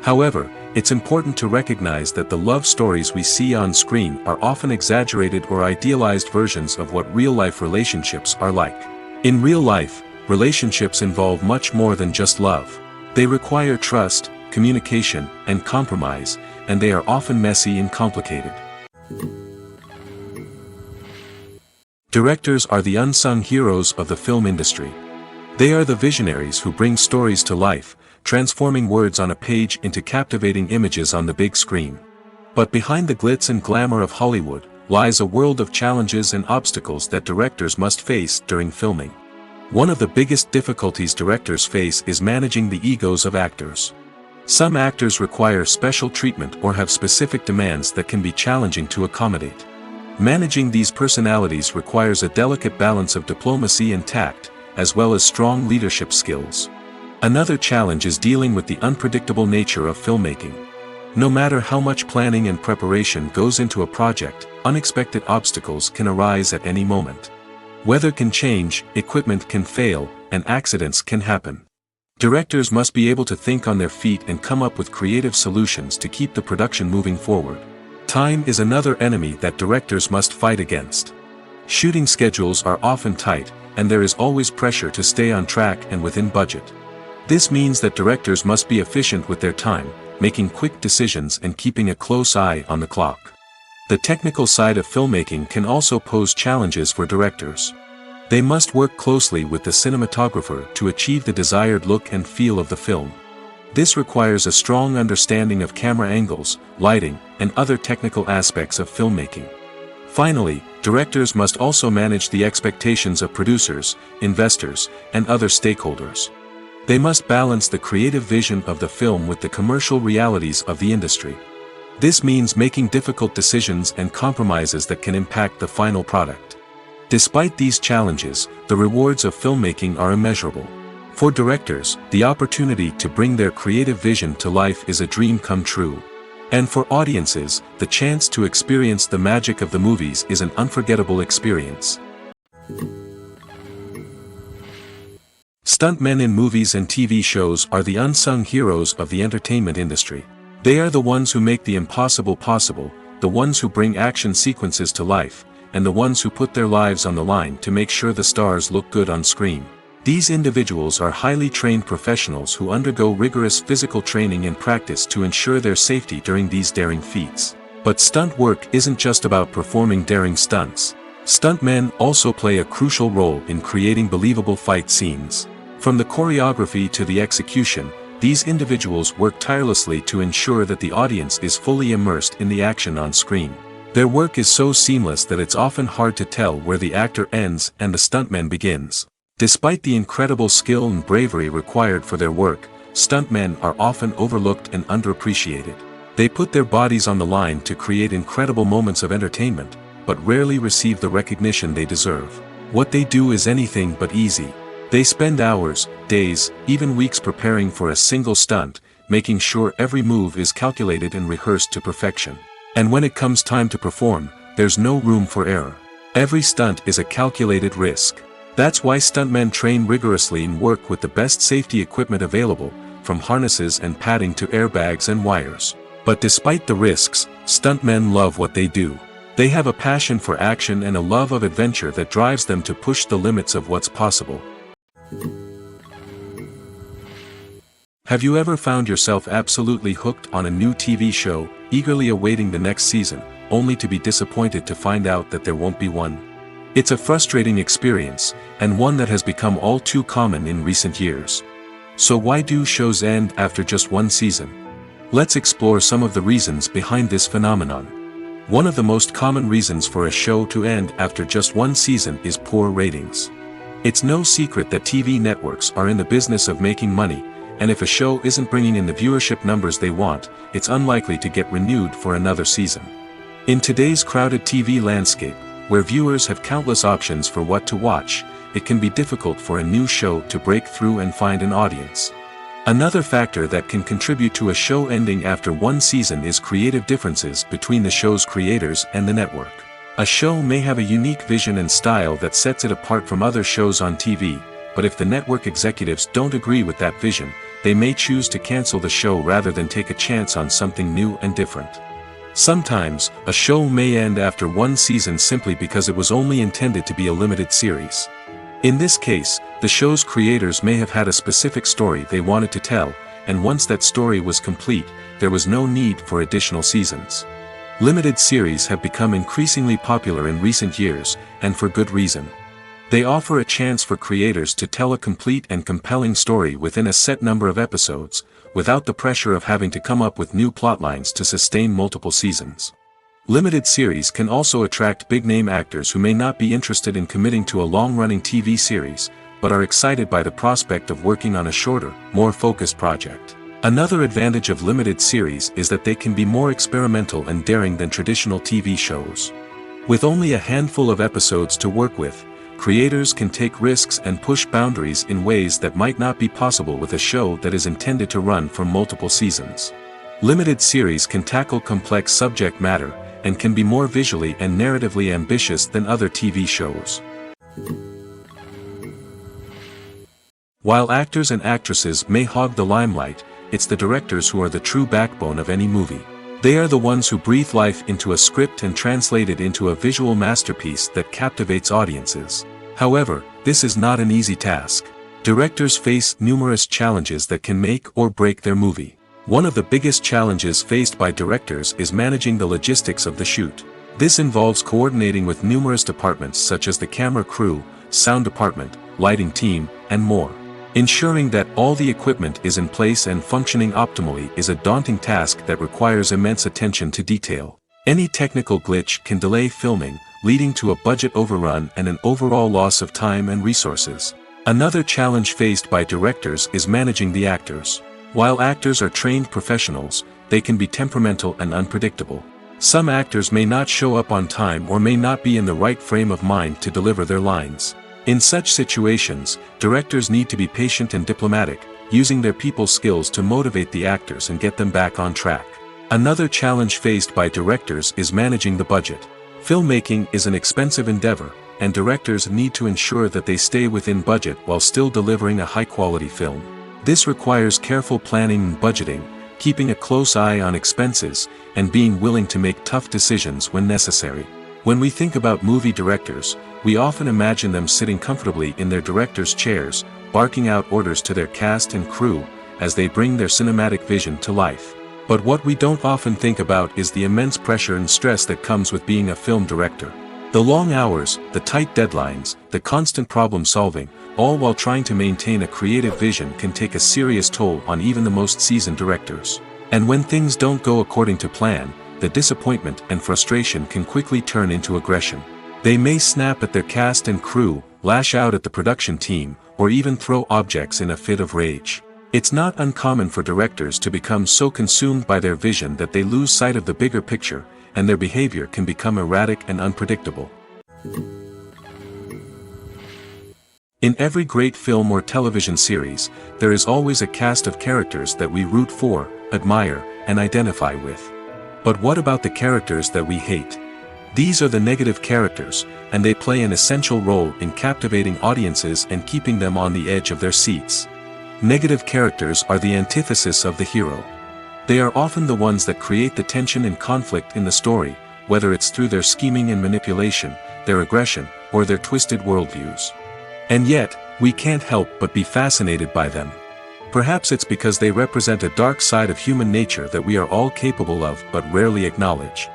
However, it's important to recognize that the love stories we see on screen are often exaggerated or idealized versions of what real-life relationships are like. In real life, relationships involve much more than just love. They require trust, communication, and compromise, and they are often messy and complicated. Directors are the unsung heroes of the film industry. They are the visionaries who bring stories to life, transforming words on a page into captivating images on the big screen. But behind the glitz and glamour of Hollywood lies a world of challenges and obstacles that directors must face during filming. One of the biggest difficulties directors face is managing the egos of actors. Some actors require special treatment or have specific demands that can be challenging to accommodate. Managing these personalities requires a delicate balance of diplomacy and tact, as well as strong leadership skills. Another challenge is dealing with the unpredictable nature of filmmaking. No matter how much planning and preparation goes into a project, unexpected obstacles can arise at any moment. Weather can change, equipment can fail, and accidents can happen. Directors must be able to think on their feet and come up with creative solutions to keep the production moving forward. Time is another enemy that directors must fight against. Shooting schedules are often tight, and there is always pressure to stay on track and within budget. This means that directors must be efficient with their time, making quick decisions and keeping a close eye on the clock. The technical side of filmmaking can also pose challenges for directors. They must work closely with the cinematographer to achieve the desired look and feel of the film. This requires a strong understanding of camera angles, lighting, and other technical aspects of filmmaking. Finally, directors must also manage the expectations of producers, investors, and other stakeholders. They must balance the creative vision of the film with the commercial realities of the industry. This means making difficult decisions and compromises that can impact the final product. Despite these challenges, the rewards of filmmaking are immeasurable. For directors, the opportunity to bring their creative vision to life is a dream come true. And for audiences, the chance to experience the magic of the movies is an unforgettable experience. Stuntmen in movies and TV shows are the unsung heroes of the entertainment industry. They are the ones who make the impossible possible, the ones who bring action sequences to life, and the ones who put their lives on the line to make sure the stars look good on screen. These individuals are highly trained professionals who undergo rigorous physical training and practice to ensure their safety during these daring feats. But stunt work isn't just about performing daring stunts. Stuntmen also play a crucial role in creating believable fight scenes. From the choreography to the execution, these individuals work tirelessly to ensure that the audience is fully immersed in the action on screen. Their work is so seamless that it's often hard to tell where the actor ends and the stuntman begins. Despite the incredible skill and bravery required for their work, stuntmen are often overlooked and underappreciated. They put their bodies on the line to create incredible moments of entertainment, but rarely receive the recognition they deserve. What they do is anything but easy. They spend hours, days, even weeks preparing for a single stunt, making sure every move is calculated and rehearsed to perfection. And when it comes time to perform, there's no room for error. Every stunt is a calculated risk. That's why stuntmen train rigorously and work with the best safety equipment available, from harnesses and padding to airbags and wires. But despite the risks, stuntmen love what they do. They have a passion for action and a love of adventure that drives them to push the limits of what's possible. Have you ever found yourself absolutely hooked on a new TV show, eagerly awaiting the next season, only to be disappointed to find out that there won't be one? It's a frustrating experience, and one that has become all too common in recent years. So why do shows end after just one season? Let's explore some of the reasons behind this phenomenon. One of the most common reasons for a show to end after just one season is poor ratings. It's no secret that TV networks are in the business of making money, and if a show isn't bringing in the viewership numbers they want, it's unlikely to get renewed for another season. In today's crowded TV landscape, where viewers have countless options for what to watch, it can be difficult for a new show to break through and find an audience. Another factor that can contribute to a show ending after one season is creative differences between the show's creators and the network. A show may have a unique vision and style that sets it apart from other shows on TV, but if the network executives don't agree with that vision, they may choose to cancel the show rather than take a chance on something new and different. Sometimes, a show may end after one season simply because it was only intended to be a limited series. In this case, the show's creators may have had a specific story they wanted to tell, and once that story was complete, there was no need for additional seasons. Limited series have become increasingly popular in recent years, and for good reason. They offer a chance for creators to tell a complete and compelling story within a set number of episodes, without the pressure of having to come up with new plotlines to sustain multiple seasons. Limited series can also attract big-name actors who may not be interested in committing to a long-running TV series, but are excited by the prospect of working on a shorter, more focused project. Another advantage of limited series is that they can be more experimental and daring than traditional TV shows. With only a handful of episodes to work with, creators can take risks and push boundaries in ways that might not be possible with a show that is intended to run for multiple seasons. Limited series can tackle complex subject matter, and can be more visually and narratively ambitious than other TV shows. While actors and actresses may hog the limelight, it's the directors who are the true backbone of any movie. They are the ones who breathe life into a script and translate it into a visual masterpiece that captivates audiences. However, this is not an easy task. Directors face numerous challenges that can make or break their movie. One of the biggest challenges faced by directors is managing the logistics of the shoot. This involves coordinating with numerous departments such as the camera crew, sound department, lighting team, and more. Ensuring that all the equipment is in place and functioning optimally is a daunting task that requires immense attention to detail. Any technical glitch can delay filming, leading to a budget overrun and an overall loss of time and resources. Another challenge faced by directors is managing the actors. While actors are trained professionals, they can be temperamental and unpredictable. Some actors may not show up on time or may not be in the right frame of mind to deliver their lines. In such situations, directors need to be patient and diplomatic, using their people skills to motivate the actors and get them back on track. Another challenge faced by directors is managing the budget. Filmmaking is an expensive endeavor, and directors need to ensure that they stay within budget while still delivering a high-quality film. This requires careful planning and budgeting, keeping a close eye on expenses, and being willing to make tough decisions when necessary. When we think about movie directors, we often imagine them sitting comfortably in their director's chairs, barking out orders to their cast and crew, as they bring their cinematic vision to life. But what we don't often think about is the immense pressure and stress that comes with being a film director. The long hours, the tight deadlines, the constant problem solving, all while trying to maintain a creative vision can take a serious toll on even the most seasoned directors. And when things don't go according to plan, the disappointment and frustration can quickly turn into aggression. They may snap at their cast and crew, lash out at the production team, or even throw objects in a fit of rage. It's not uncommon for directors to become so consumed by their vision that they lose sight of the bigger picture, and their behavior can become erratic and unpredictable. In every great film or television series, there is always a cast of characters that we root for, admire, and identify with. But what about the characters that we hate? These are the negative characters, and they play an essential role in captivating audiences and keeping them on the edge of their seats. Negative characters are the antithesis of the hero. They are often the ones that create the tension and conflict in the story, whether it's through their scheming and manipulation, their aggression, or their twisted worldviews. And yet, we can't help but be fascinated by them. Perhaps it's because they represent a dark side of human nature that we are all capable of but rarely acknowledge.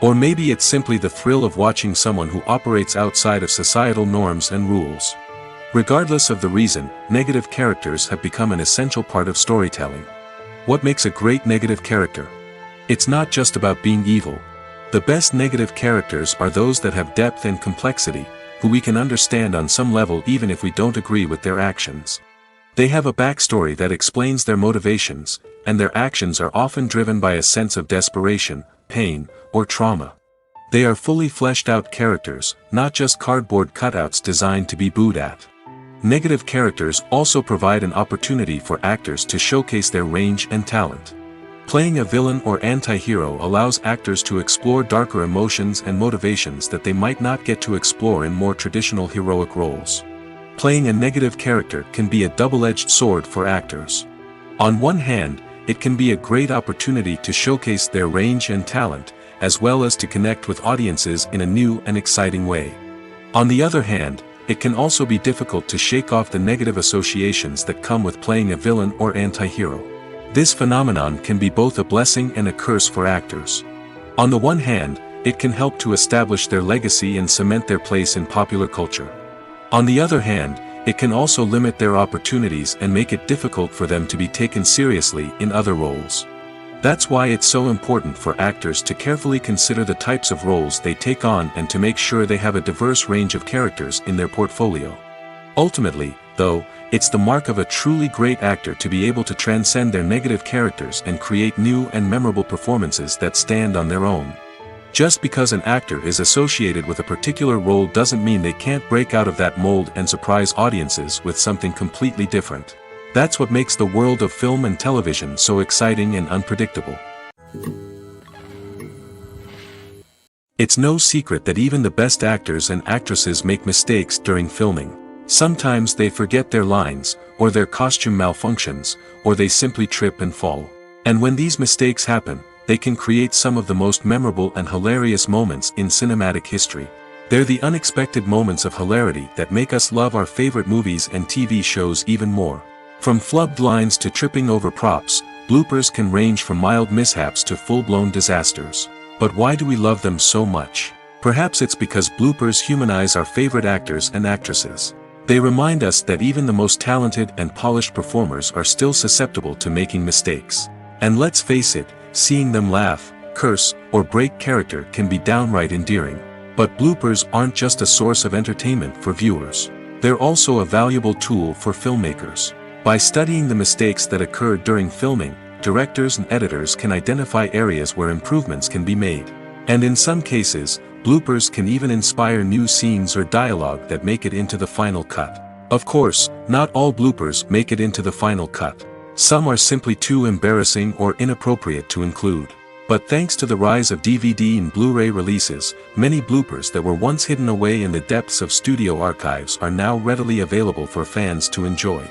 Or maybe it's simply the thrill of watching someone who operates outside of societal norms and rules. Regardless of the reason, negative characters have become an essential part of storytelling. What makes a great negative character? It's not just about being evil. The best negative characters are those that have depth and complexity, who we can understand on some level even if we don't agree with their actions. They have a backstory that explains their motivations, and their actions are often driven by a sense of desperation, pain, or trauma. They are fully fleshed out characters, not just cardboard cutouts designed to be booed at. Negative characters also provide an opportunity for actors to showcase their range and talent. Playing a villain or anti-hero allows actors to explore darker emotions and motivations that they might not get to explore in more traditional heroic roles. Playing a negative character can be a double-edged sword for actors. On one hand, it can be a great opportunity to showcase their range and talent, as well as to connect with audiences in a new and exciting way. On the other hand, it can also be difficult to shake off the negative associations that come with playing a villain or anti-hero. This phenomenon can be both a blessing and a curse for actors. On the one hand, it can help to establish their legacy and cement their place in popular culture. On the other hand, it can also limit their opportunities and make it difficult for them to be taken seriously in other roles. That's why it's so important for actors to carefully consider the types of roles they take on and to make sure they have a diverse range of characters in their portfolio. Ultimately, though, it's the mark of a truly great actor to be able to transcend their negative characters and create new and memorable performances that stand on their own. Just because an actor is associated with a particular role doesn't mean they can't break out of that mold and surprise audiences with something completely different. That's what makes the world of film and television so exciting and unpredictable. It's no secret that even the best actors and actresses make mistakes during filming. Sometimes they forget their lines, or their costume malfunctions, or they simply trip and fall. And when these mistakes happen, they can create some of the most memorable and hilarious moments in cinematic history. They're the unexpected moments of hilarity that make us love our favorite movies and TV shows even more. From flubbed lines to tripping over props, bloopers can range from mild mishaps to full-blown disasters. But why do we love them so much? Perhaps it's because bloopers humanize our favorite actors and actresses. They remind us that even the most talented and polished performers are still susceptible to making mistakes. And let's face it, seeing them laugh, curse, or break character can be downright endearing. But bloopers aren't just a source of entertainment for viewers. They're also a valuable tool for filmmakers. By studying the mistakes that occurred during filming, directors and editors can identify areas where improvements can be made. And in some cases, bloopers can even inspire new scenes or dialogue that make it into the final cut. Of course, not all bloopers make it into the final cut. Some are simply too embarrassing or inappropriate to include. But thanks to the rise of DVD and Blu-ray releases, many bloopers that were once hidden away in the depths of studio archives are now readily available for fans to enjoy.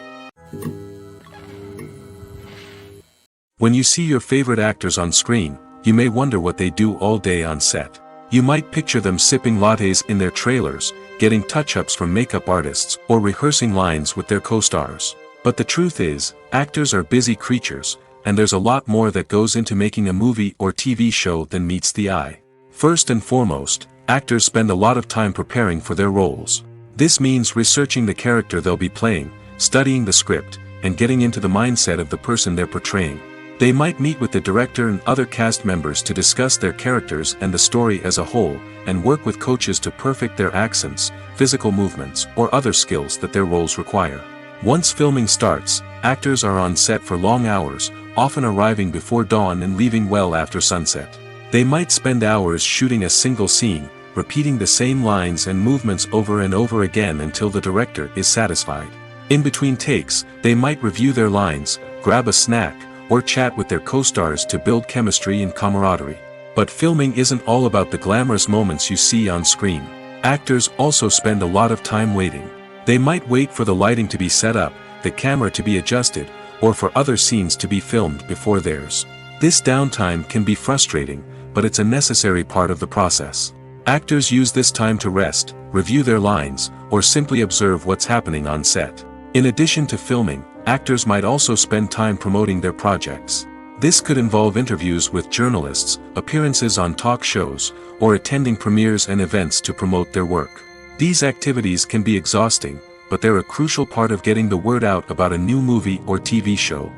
When you see your favorite actors on screen, you may wonder what they do all day on set. You might picture them sipping lattes in their trailers, getting touch-ups from makeup artists, or rehearsing lines with their co-stars. But the truth is, actors are busy creatures, and there's a lot more that goes into making a movie or TV show than meets the eye. First and foremost, actors spend a lot of time preparing for their roles. This means researching the character they'll be playing, studying the script, and getting into the mindset of the person they're portraying. They might meet with the director and other cast members to discuss their characters and the story as a whole, and work with coaches to perfect their accents, physical movements, or other skills that their roles require. Once filming starts, actors are on set for long hours, often arriving before dawn and leaving well after sunset. They might spend hours shooting a single scene, repeating the same lines and movements over and over again until the director is satisfied. In between takes, they might review their lines, grab a snack, or chat with their co-stars to build chemistry and camaraderie. But filming isn't all about the glamorous moments you see on screen. Actors also spend a lot of time waiting. They might wait for the lighting to be set up, the camera to be adjusted, or for other scenes to be filmed before theirs. This downtime can be frustrating, but it's a necessary part of the process. Actors use this time to rest, review their lines, or simply observe what's happening on set. In addition to filming, actors might also spend time promoting their projects. This could involve interviews with journalists, appearances on talk shows, or attending premieres and events to promote their work. These activities can be exhausting, but they're a crucial part of getting the word out about a new movie or TV show.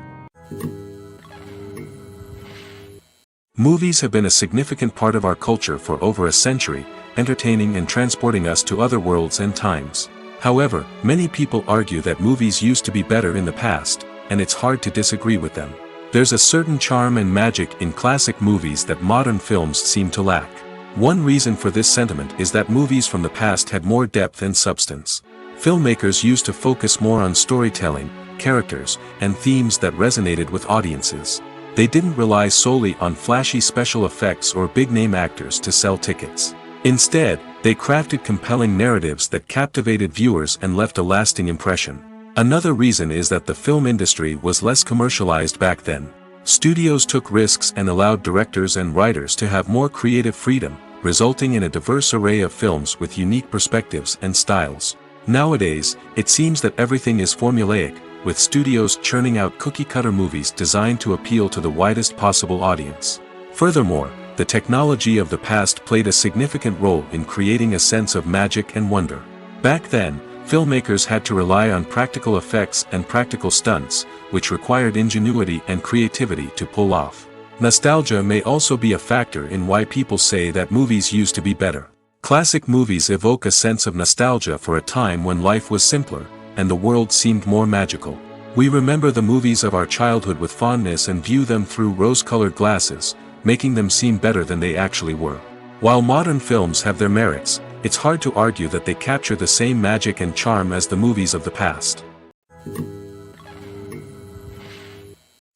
Movies have been a significant part of our culture for over a century, entertaining and transporting us to other worlds and times. However, many people argue that movies used to be better in the past, and it's hard to disagree with them. There's a certain charm and magic in classic movies that modern films seem to lack. One reason for this sentiment is that movies from the past had more depth and substance. Filmmakers used to focus more on storytelling, characters, and themes that resonated with audiences. They didn't rely solely on flashy special effects or big-name actors to sell tickets. Instead, they crafted compelling narratives that captivated viewers and left a lasting impression. Another reason is that the film industry was less commercialized back then. Studios took risks and allowed directors and writers to have more creative freedom, resulting in a diverse array of films with unique perspectives and styles. Nowadays, it seems that everything is formulaic, with studios churning out cookie-cutter movies designed to appeal to the widest possible audience. Furthermore, the technology of the past played a significant role in creating a sense of magic and wonder. Back then, filmmakers had to rely on practical effects and practical stunts, which required ingenuity and creativity to pull off. Nostalgia may also be a factor in why people say that movies used to be better. Classic movies evoke a sense of nostalgia for a time when life was simpler, and the world seemed more magical. We remember the movies of our childhood with fondness and view them through rose-colored glasses, making them seem better than they actually were. While modern films have their merits, it's hard to argue that they capture the same magic and charm as the movies of the past.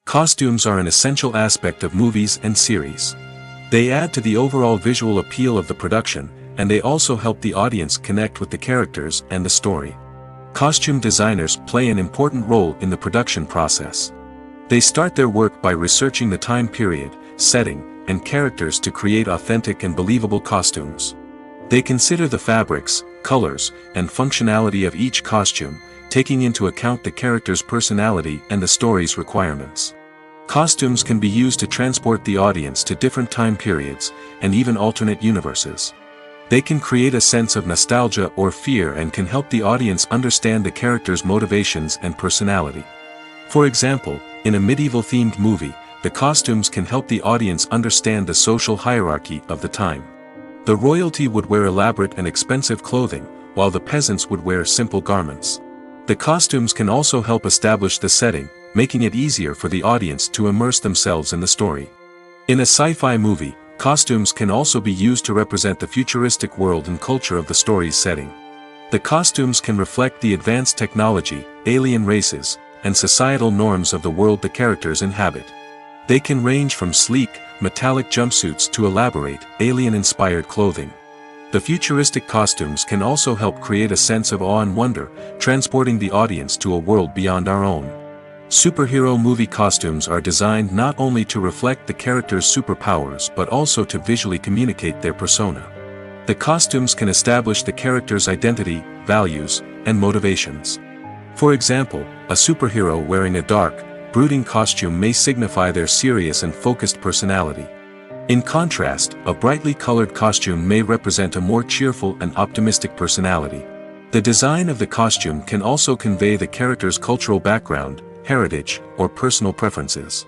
Costumes are an essential aspect of movies and series. They add to the overall visual appeal of the production, and they also help the audience connect with the characters and the story. Costume designers play an important role in the production process. They start their work by researching the time period, setting, and characters to create authentic and believable costumes. They consider the fabrics, colors, and functionality of each costume, taking into account the character's personality and the story's requirements. Costumes can be used to transport the audience to different time periods, and even alternate universes. They can create a sense of nostalgia or fear and can help the audience understand the character's motivations and personality. For example, in a medieval-themed movie, the costumes can help the audience understand the social hierarchy of the time. The royalty would wear elaborate and expensive clothing, while the peasants would wear simple garments. The costumes can also help establish the setting, making it easier for the audience to immerse themselves in the story. In a sci-fi movie, costumes can also be used to represent the futuristic world and culture of the story's setting. The costumes can reflect the advanced technology, alien races, and societal norms of the world the characters inhabit. They can range from sleek, metallic jumpsuits to elaborate, alien-inspired clothing. The futuristic costumes can also help create a sense of awe and wonder, transporting the audience to a world beyond our own. Superhero movie costumes are designed not only to reflect the character's superpowers but also to visually communicate their persona. The costumes can establish the character's identity, values, and motivations. For example, a superhero wearing a dark, brooding costume may signify their serious and focused personality. In contrast, a brightly colored costume may represent a more cheerful and optimistic personality. The design of the costume can also convey the character's cultural background, heritage, or personal preferences.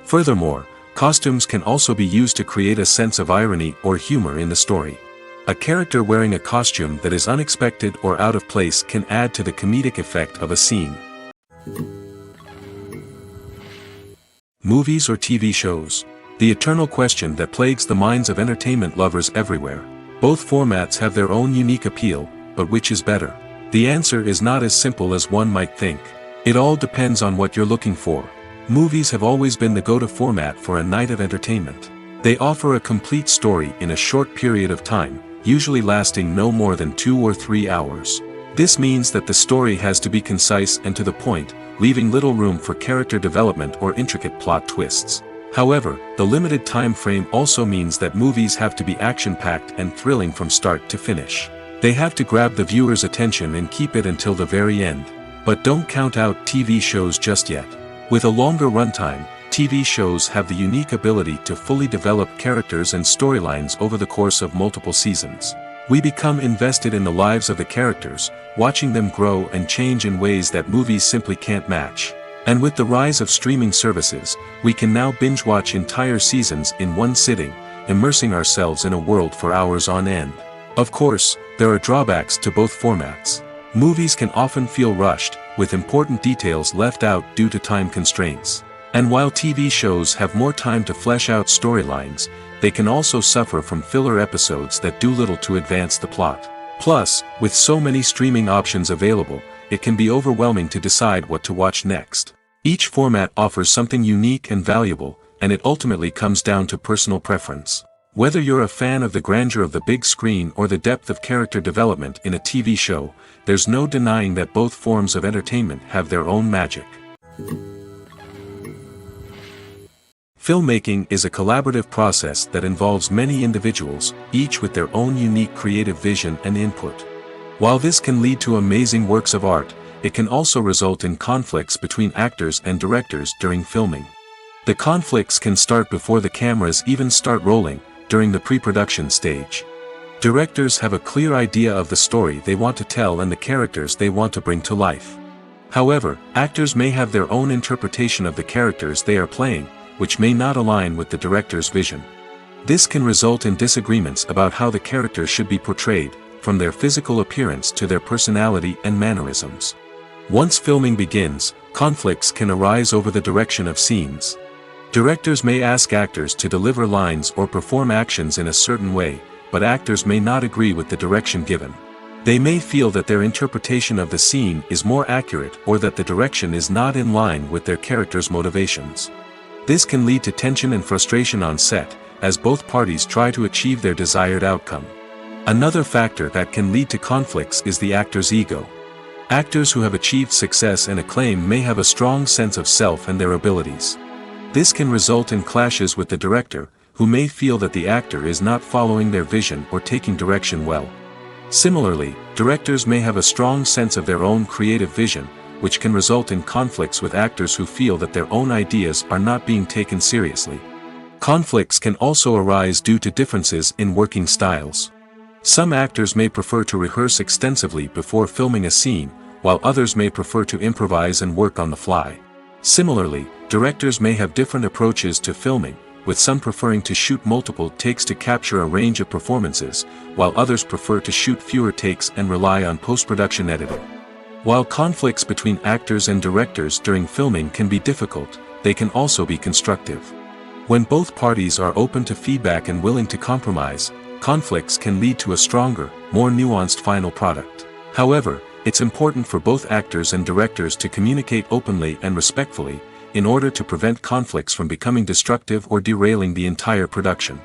Furthermore, costumes can also be used to create a sense of irony or humor in the story. A character wearing a costume that is unexpected or out of place can add to the comedic effect of a scene. Movies or TV shows? The eternal question that plagues the minds of entertainment lovers everywhere. Both formats have their own unique appeal, but which is better? The answer is not as simple as one might think. It all depends on what you're looking for. Movies have always been the go-to format for a night of entertainment. They offer a complete story in a short period of time, usually lasting no more than 2 or 3 hours. This means that the story has to be concise and to the point, leaving little room for character development or intricate plot twists. However, the limited time frame also means that movies have to be action-packed and thrilling from start to finish. They have to grab the viewer's attention and keep it until the very end. But don't count out TV shows just yet. With a longer runtime, TV shows have the unique ability to fully develop characters and storylines over the course of multiple seasons. We become invested in the lives of the characters, watching them grow and change in ways that movies simply can't match. And with the rise of streaming services, we can now binge-watch entire seasons in one sitting, immersing ourselves in a world for hours on end. Of course, there are drawbacks to both formats. Movies can often feel rushed, with important details left out due to time constraints. And while TV shows have more time to flesh out storylines, they can also suffer from filler episodes that do little to advance the plot. Plus, with so many streaming options available, it can be overwhelming to decide what to watch next. Each format offers something unique and valuable, and it ultimately comes down to personal preference. Whether you're a fan of the grandeur of the big screen or the depth of character development in a TV show, there's no denying that both forms of entertainment have their own magic. Filmmaking is a collaborative process that involves many individuals, each with their own unique creative vision and input. While this can lead to amazing works of art, it can also result in conflicts between actors and directors during filming. The conflicts can start before the cameras even start rolling, during the pre-production stage. Directors have a clear idea of the story they want to tell and the characters they want to bring to life. However, actors may have their own interpretation of the characters they are playing, which may not align with the director's vision. This can result in disagreements about how the characters should be portrayed, from their physical appearance to their personality and mannerisms. Once filming begins, conflicts can arise over the direction of scenes. Directors may ask actors to deliver lines or perform actions in a certain way, but actors may not agree with the direction given. They may feel that their interpretation of the scene is more accurate or that the direction is not in line with their character's motivations. This can lead to tension and frustration on set, as both parties try to achieve their desired outcome. Another factor that can lead to conflicts is the actor's ego. Actors who have achieved success and acclaim may have a strong sense of self and their abilities. This can result in clashes with the director, who may feel that the actor is not following their vision or taking direction well. Similarly, directors may have a strong sense of their own creative vision, which can result in conflicts with actors who feel that their own ideas are not being taken seriously. Conflicts can also arise due to differences in working styles. Some actors may prefer to rehearse extensively before filming a scene, while others may prefer to improvise and work on the fly. Similarly, directors may have different approaches to filming, with some preferring to shoot multiple takes to capture a range of performances, while others prefer to shoot fewer takes and rely on post-production editing. While conflicts between actors and directors during filming can be difficult, they can also be constructive. When both parties are open to feedback and willing to compromise, conflicts can lead to a stronger, more nuanced final product. However, it's important for both actors and directors to communicate openly and respectfully, in order to prevent conflicts from becoming destructive or derailing the entire production.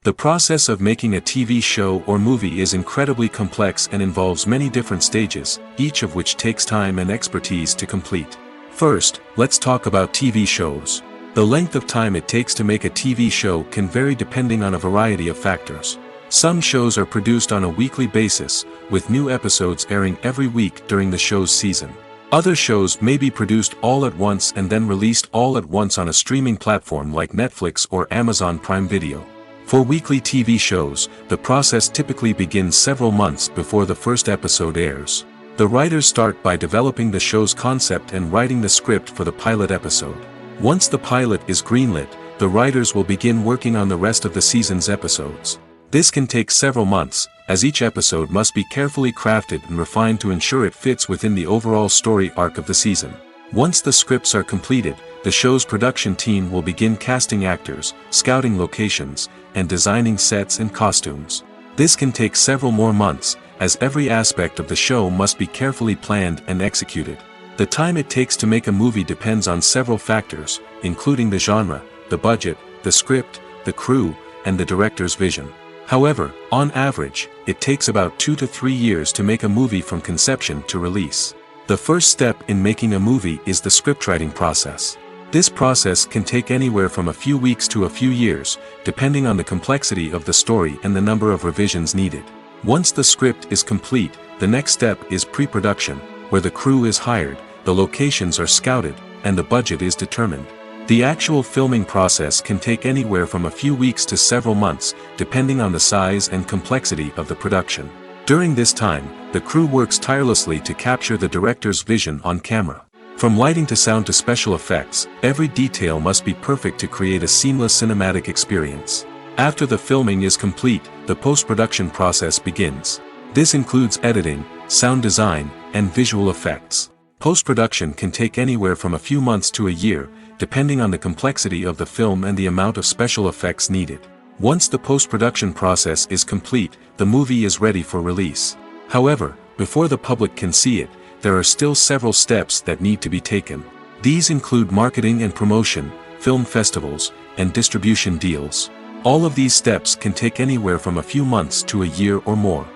The process of making a TV show or movie is incredibly complex and involves many different stages, each of which takes time and expertise to complete. First, let's talk about TV shows. The length of time it takes to make a TV show can vary depending on a variety of factors. Some shows are produced on a weekly basis, with new episodes airing every week during the show's season. Other shows may be produced all at once and then released all at once on a streaming platform like Netflix or Amazon Prime Video. For weekly TV shows, the process typically begins several months before the first episode airs. The writers start by developing the show's concept and writing the script for the pilot episode. Once the pilot is greenlit, the writers will begin working on the rest of the season's episodes. This can take several months, as each episode must be carefully crafted and refined to ensure it fits within the overall story arc of the season. Once the scripts are completed, the show's production team will begin casting actors, scouting locations, and designing sets and costumes. This can take several more months, as every aspect of the show must be carefully planned and executed. The time it takes to make a movie depends on several factors, including the genre, the budget, the script, the crew, and the director's vision. However, on average, it takes about 2 to 3 years to make a movie from conception to release. The first step in making a movie is the scriptwriting process. This process can take anywhere from a few weeks to a few years, depending on the complexity of the story and the number of revisions needed. Once the script is complete, the next step is pre-production, where the crew is hired, the locations are scouted, and the budget is determined. The actual filming process can take anywhere from a few weeks to several months, depending on the size and complexity of the production. During this time, the crew works tirelessly to capture the director's vision on camera. From lighting to sound to special effects, every detail must be perfect to create a seamless cinematic experience. After the filming is complete, the post-production process begins. This includes editing, sound design, and visual effects. Post-production can take anywhere from a few months to a year, depending on the complexity of the film and the amount of special effects needed. Once the post-production process is complete, the movie is ready for release. However, before the public can see it, there are still several steps that need to be taken. These include marketing and promotion, film festivals, and distribution deals. All of these steps can take anywhere from a few months to a year or more.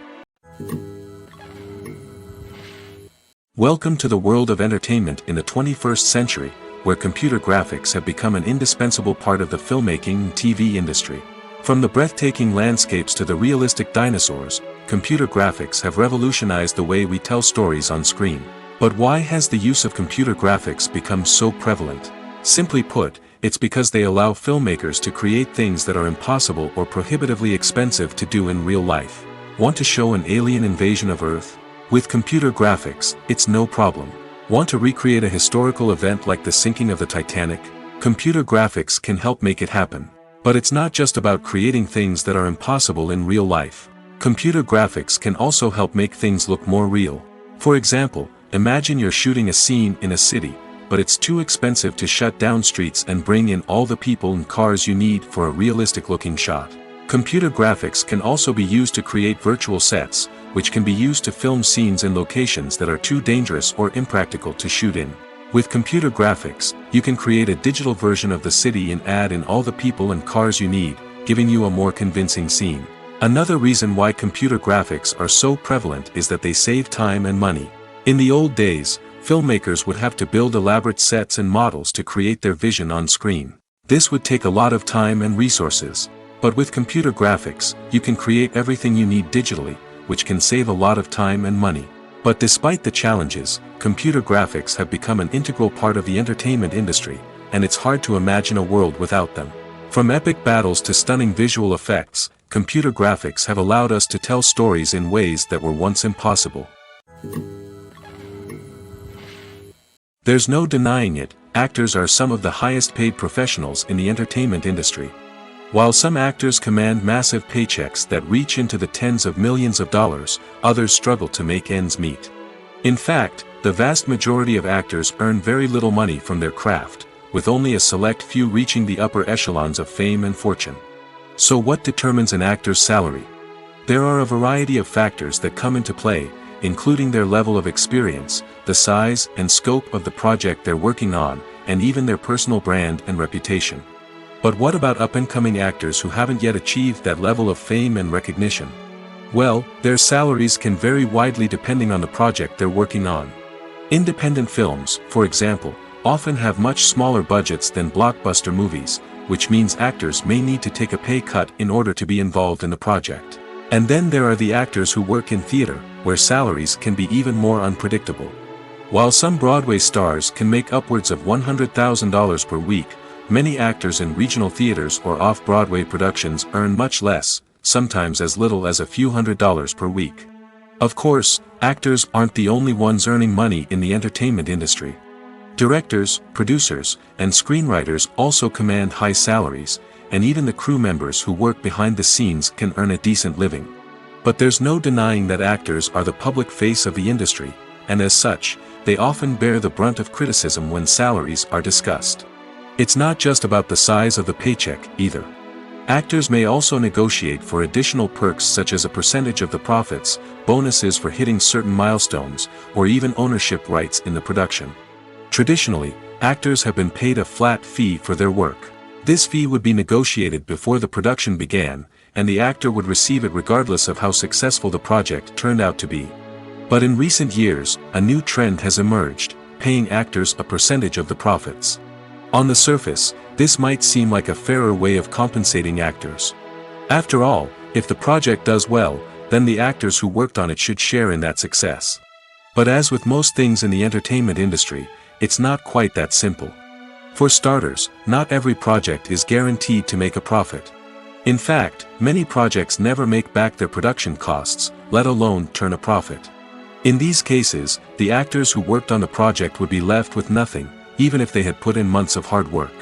Welcome to the world of entertainment in the 21st century, where computer graphics have become an indispensable part of the filmmaking and TV industry. From the breathtaking landscapes to the realistic dinosaurs, computer graphics have revolutionized the way we tell stories on screen. But why has the use of computer graphics become so prevalent? Simply put, it's because they allow filmmakers to create things that are impossible or prohibitively expensive to do in real life. Want to show an alien invasion of Earth? With computer graphics, it's no problem. Want to recreate a historical event like the sinking of the Titanic? Computer graphics can help make it happen. But it's not just about creating things that are impossible in real life. Computer graphics can also help make things look more real. For example, imagine you're shooting a scene in a city, but it's too expensive to shut down streets and bring in all the people and cars you need for a realistic-looking shot. Computer graphics can also be used to create virtual sets, which can be used to film scenes in locations that are too dangerous or impractical to shoot in. With computer graphics, you can create a digital version of the city and add in all the people and cars you need, giving you a more convincing scene. Another reason why computer graphics are so prevalent is that they save time and money. In the old days, filmmakers would have to build elaborate sets and models to create their vision on screen. This would take a lot of time and resources. But with computer graphics, you can create everything you need digitally, which can save a lot of time and money. But despite the challenges, computer graphics have become an integral part of the entertainment industry, and it's hard to imagine a world without them. From epic battles to stunning visual effects, computer graphics have allowed us to tell stories in ways that were once impossible. There's no denying it, actors are some of the highest paid professionals in the entertainment industry. While some actors command massive paychecks that reach into the tens of millions of dollars, others struggle to make ends meet. In fact, the vast majority of actors earn very little money from their craft, with only a select few reaching the upper echelons of fame and fortune. So what determines an actor's salary? There are a variety of factors that come into play, including their level of experience, the size and scope of the project they're working on, and even their personal brand and reputation. But what about up-and-coming actors who haven't yet achieved that level of fame and recognition? Well, their salaries can vary widely depending on the project they're working on. Independent films, for example, often have much smaller budgets than blockbuster movies, which means actors may need to take a pay cut in order to be involved in the project. And then there are the actors who work in theater, where salaries can be even more unpredictable. While some Broadway stars can make upwards of $100,000 per week, many actors in regional theaters or off-Broadway productions earn much less, sometimes as little as a few $100s per week. Of course, actors aren't the only ones earning money in the entertainment industry. Directors, producers, and screenwriters also command high salaries, and even the crew members who work behind the scenes can earn a decent living. But there's no denying that actors are the public face of the industry, and as such, they often bear the brunt of criticism when salaries are discussed. It's not just about the size of the paycheck, either. Actors may also negotiate for additional perks such as a percentage of the profits, bonuses for hitting certain milestones, or even ownership rights in the production. Traditionally, actors have been paid a flat fee for their work. This fee would be negotiated before the production began, and the actor would receive it regardless of how successful the project turned out to be. But in recent years, a new trend has emerged, paying actors a percentage of the profits. On the surface, this might seem like a fairer way of compensating actors. After all, if the project does well, then the actors who worked on it should share in that success. But as with most things in the entertainment industry, it's not quite that simple. For starters, not every project is guaranteed to make a profit. In fact, many projects never make back their production costs, let alone turn a profit. In these cases, the actors who worked on the project would be left with nothing, even if they had put in months of hard work.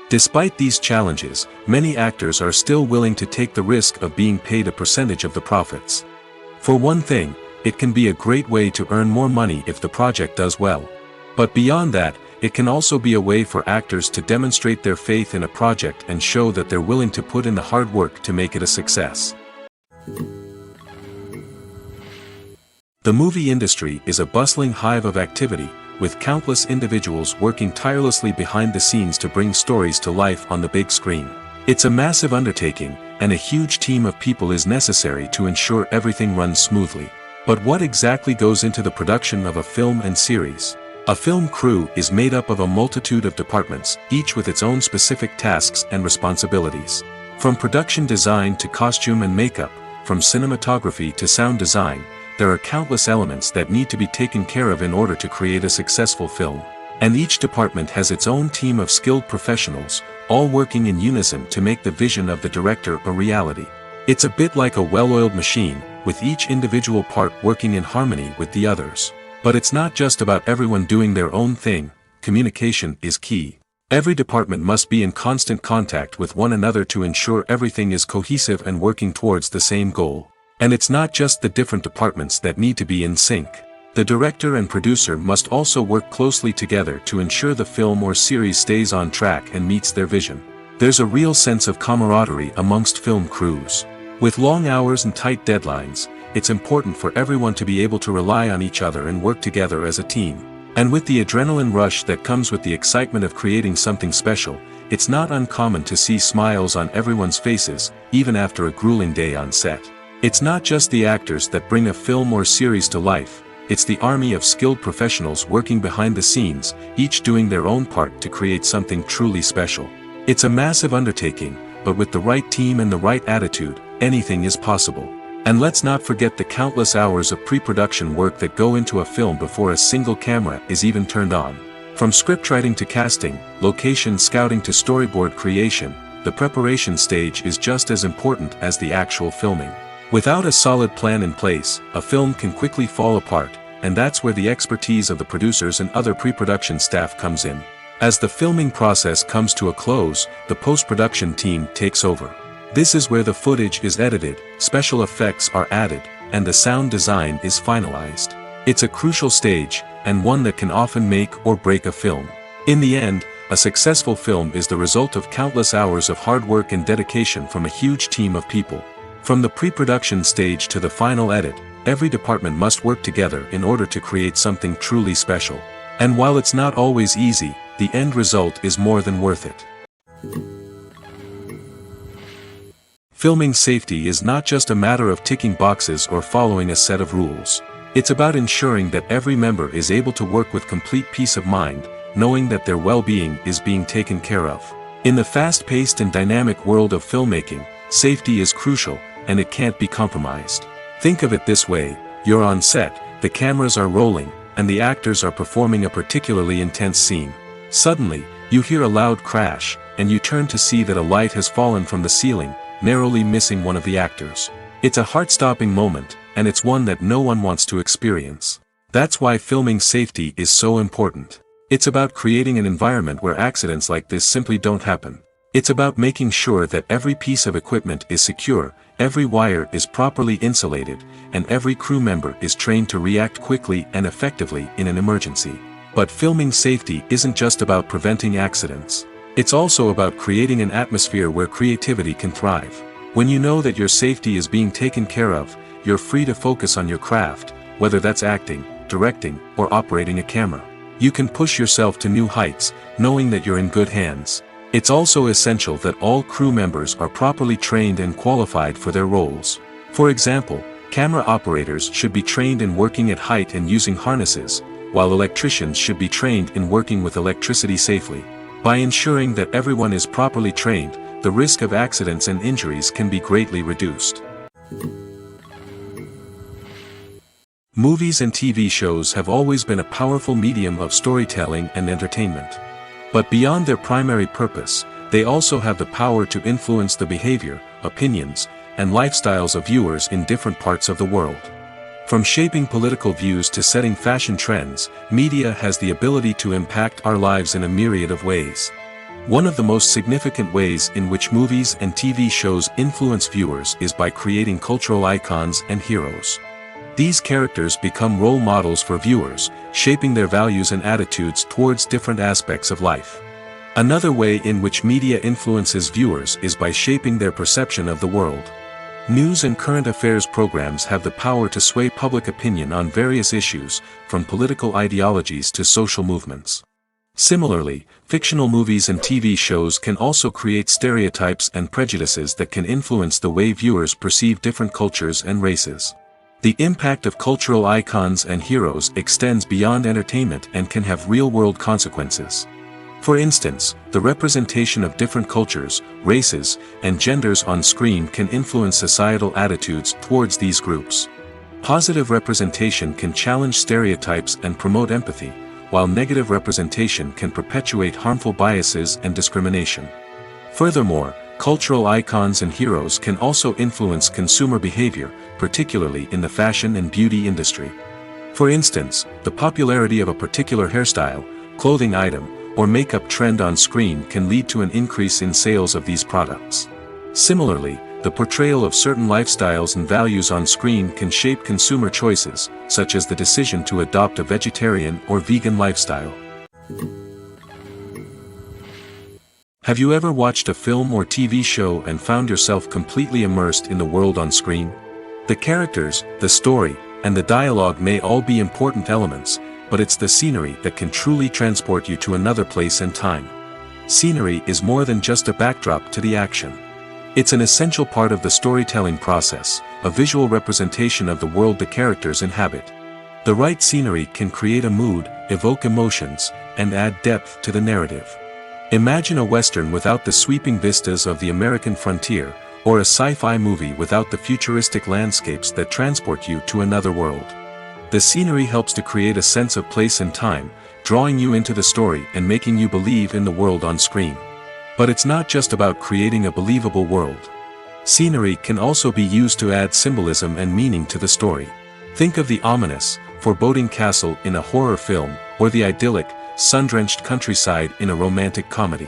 Despite these challenges, many actors are still willing to take the risk of being paid a percentage of the profits. For one thing, it can be a great way to earn more money if the project does well. But beyond that, it can also be a way for actors to demonstrate their faith in a project and show that they're willing to put in the hard work to make it a success. The movie industry is a bustling hive of activity, with countless individuals working tirelessly behind the scenes to bring stories to life on the big screen. It's a massive undertaking, and a huge team of people is necessary to ensure everything runs smoothly. But what exactly goes into the production of a film and series? A film crew is made up of a multitude of departments, each with its own specific tasks and responsibilities. From production design to costume and makeup, from cinematography to sound design, there are countless elements that need to be taken care of in order to create a successful film. And each department has its own team of skilled professionals, all working in unison to make the vision of the director a reality. It's a bit like a well-oiled machine, with each individual part working in harmony with the others. But it's not just about everyone doing their own thing, communication is key. Every department must be in constant contact with one another to ensure everything is cohesive and working towards the same goal. And it's not just the different departments that need to be in sync. The director and producer must also work closely together to ensure the film or series stays on track and meets their vision. There's a real sense of camaraderie amongst film crews. With long hours and tight deadlines, it's important for everyone to be able to rely on each other and work together as a team. And with the adrenaline rush that comes with the excitement of creating something special, it's not uncommon to see smiles on everyone's faces, even after a grueling day on set. It's not just the actors that bring a film or series to life, it's the army of skilled professionals working behind the scenes, each doing their own part to create something truly special. It's a massive undertaking, but with the right team and the right attitude, anything is possible. And let's not forget the countless hours of pre-production work that go into a film before a single camera is even turned on. From scriptwriting to casting, location scouting to storyboard creation, the preparation stage is just as important as the actual filming. Without a solid plan in place, a film can quickly fall apart, and that's where the expertise of the producers and other pre-production staff comes in. As the filming process comes to a close, the post-production team takes over. This is where the footage is edited, special effects are added, and the sound design is finalized. It's a crucial stage, and one that can often make or break a film. In the end, a successful film is the result of countless hours of hard work and dedication from a huge team of people. From the pre-production stage to the final edit, every department must work together in order to create something truly special. And while it's not always easy, the end result is more than worth it. Filming safety is not just a matter of ticking boxes or following a set of rules. It's about ensuring that every member is able to work with complete peace of mind, knowing that their well-being is being taken care of. In the fast-paced and dynamic world of filmmaking, safety is crucial, and it can't be compromised. Think of it this way: you're on set, the cameras are rolling, and the actors are performing a particularly intense scene. Suddenly, you hear a loud crash, and you turn to see that a light has fallen from the ceiling, narrowly missing one of the actors. It's a heart-stopping moment, and it's one that no one wants to experience. That's why filming safety is so important. It's about creating an environment where accidents like this simply don't happen. It's about making sure that every piece of equipment is secure, every wire is properly insulated, and every crew member is trained to react quickly and effectively in an emergency. But filming safety isn't just about preventing accidents. It's also about creating an atmosphere where creativity can thrive. When you know that your safety is being taken care of, you're free to focus on your craft, whether that's acting, directing, or operating a camera. You can push yourself to new heights, knowing that you're in good hands. It's also essential that all crew members are properly trained and qualified for their roles. For example, Camera operators should be trained in working at height and using harnesses, while electricians should be trained in working with electricity safely. By ensuring that everyone is properly trained, the risk of accidents and injuries can be greatly reduced. Movies and TV shows have always been a powerful medium of storytelling and entertainment. But beyond their primary purpose, they also have the power to influence the behavior, opinions, and lifestyles of viewers in different parts of the world. From shaping political views to setting fashion trends, media has the ability to impact our lives in a myriad of ways. One of the most significant ways in which movies and TV shows influence viewers is by creating cultural icons and heroes. These characters become role models for viewers, shaping their values and attitudes towards different aspects of life. Another way in which media influences viewers is by shaping their perception of the world. News and current affairs programs have the power to sway public opinion on various issues, from political ideologies to social movements. Similarly, fictional movies and TV shows can also create stereotypes and prejudices that can influence the way viewers perceive different cultures and races. The impact of cultural icons and heroes extends beyond entertainment and can have real-world consequences. For instance, the representation of different cultures, races, and genders on screen can influence societal attitudes towards these groups. Positive representation can challenge stereotypes and promote empathy, while negative representation can perpetuate harmful biases and discrimination. Furthermore, cultural icons and heroes can also influence consumer behavior, particularly in the fashion and beauty industry. For instance, the popularity of a particular hairstyle, clothing item, or makeup trend on screen can lead to an increase in sales of these products. Similarly, the portrayal of certain lifestyles and values on screen can shape consumer choices, such as the decision to adopt a vegetarian or vegan lifestyle. Have you ever watched a film or TV show and found yourself completely immersed in the world on screen? The characters, the story, and the dialogue may all be important elements, but it's the scenery that can truly transport you to another place and time. Scenery is more than just a backdrop to the action. It's an essential part of the storytelling process, a visual representation of the world the characters inhabit. The right scenery can create a mood, evoke emotions, and add depth to the narrative. Imagine a Western without the sweeping vistas of the American frontier, or a sci-fi movie without the futuristic landscapes that transport you to another world. The scenery helps to create a sense of place and time, drawing you into the story and making you believe in the world on screen. But it's not just about creating a believable world. Scenery can also be used to add symbolism and meaning to the story. Think of the ominous, foreboding castle in a horror film, or the idyllic, sun-drenched countryside in a romantic comedy.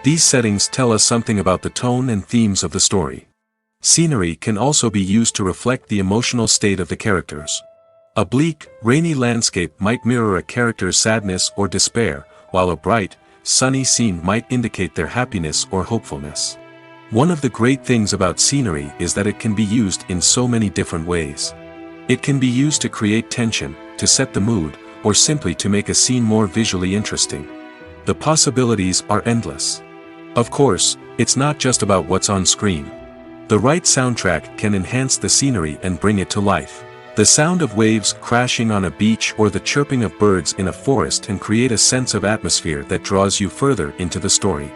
These settings tell us something about the tone and themes of the story. Scenery can also be used to reflect the emotional state of the characters. A bleak, rainy landscape might mirror a character's sadness or despair, while a bright, sunny scene might indicate their happiness or hopefulness. One of the great things about scenery is that it can be used in so many different ways. It can be used to create tension, to set the mood, or simply to make a scene more visually interesting. The possibilities are endless. Of course, it's not just about what's on screen. The right soundtrack can enhance the scenery and bring it to life. The sound of waves crashing on a beach or the chirping of birds in a forest can create a sense of atmosphere that draws you further into the story.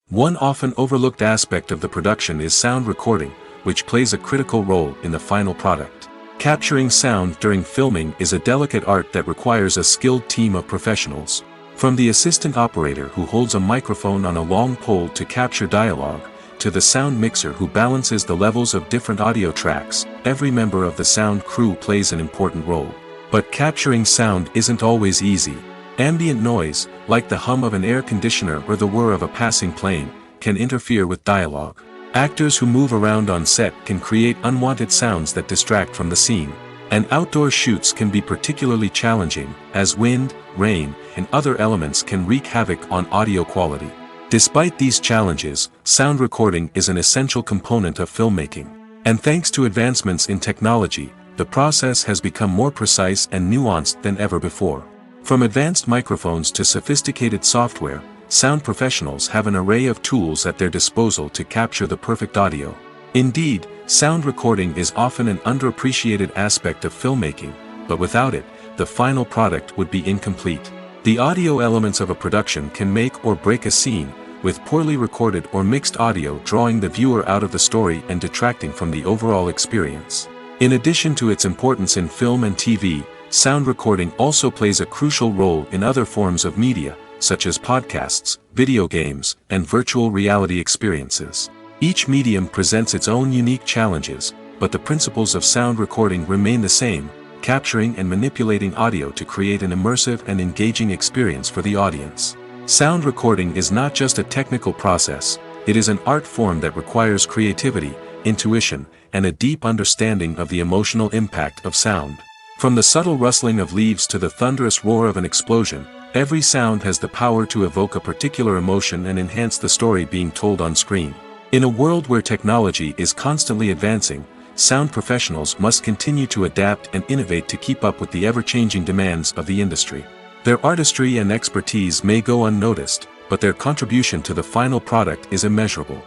One often overlooked aspect of the production is sound recording, which plays a critical role in the final product. Capturing sound during filming is a delicate art that requires a skilled team of professionals. From the assistant operator who holds a microphone on a long pole to capture dialogue, to the sound mixer who balances the levels of different audio tracks, every member of the sound crew plays an important role. But capturing sound isn't always easy. Ambient noise, like the hum of an air conditioner or the whir of a passing plane, can interfere with dialogue. Actors who move around on set can create unwanted sounds that distract from the scene. And outdoor shoots can be particularly challenging, as wind, rain, and other elements can wreak havoc on audio quality. Despite these challenges, sound recording is an essential component of filmmaking. And thanks to advancements in technology, the process has become more precise and nuanced than ever before. From advanced microphones to sophisticated software, sound professionals have an array of tools at their disposal to capture the perfect audio. Indeed, sound recording is often an underappreciated aspect of filmmaking, but without it, the final product would be incomplete. The audio elements of a production can make or break a scene, with poorly recorded or mixed audio drawing the viewer out of the story and detracting from the overall experience. In addition to its importance in film and TV, sound recording also plays a crucial role in other forms of media, such as podcasts, video games, and virtual reality experiences. Each medium presents its own unique challenges, but the principles of sound recording remain the same, capturing and manipulating audio to create an immersive and engaging experience for the audience. Sound recording is not just a technical process, it is an art form that requires creativity, intuition, and a deep understanding of the emotional impact of sound. From the subtle rustling of leaves to the thunderous roar of an explosion, every sound has the power to evoke a particular emotion and enhance the story being told on screen. In a world where technology is constantly advancing, sound professionals must continue to adapt and innovate to keep up with the ever-changing demands of the industry. Their artistry and expertise may go unnoticed, but their contribution to the final product is immeasurable.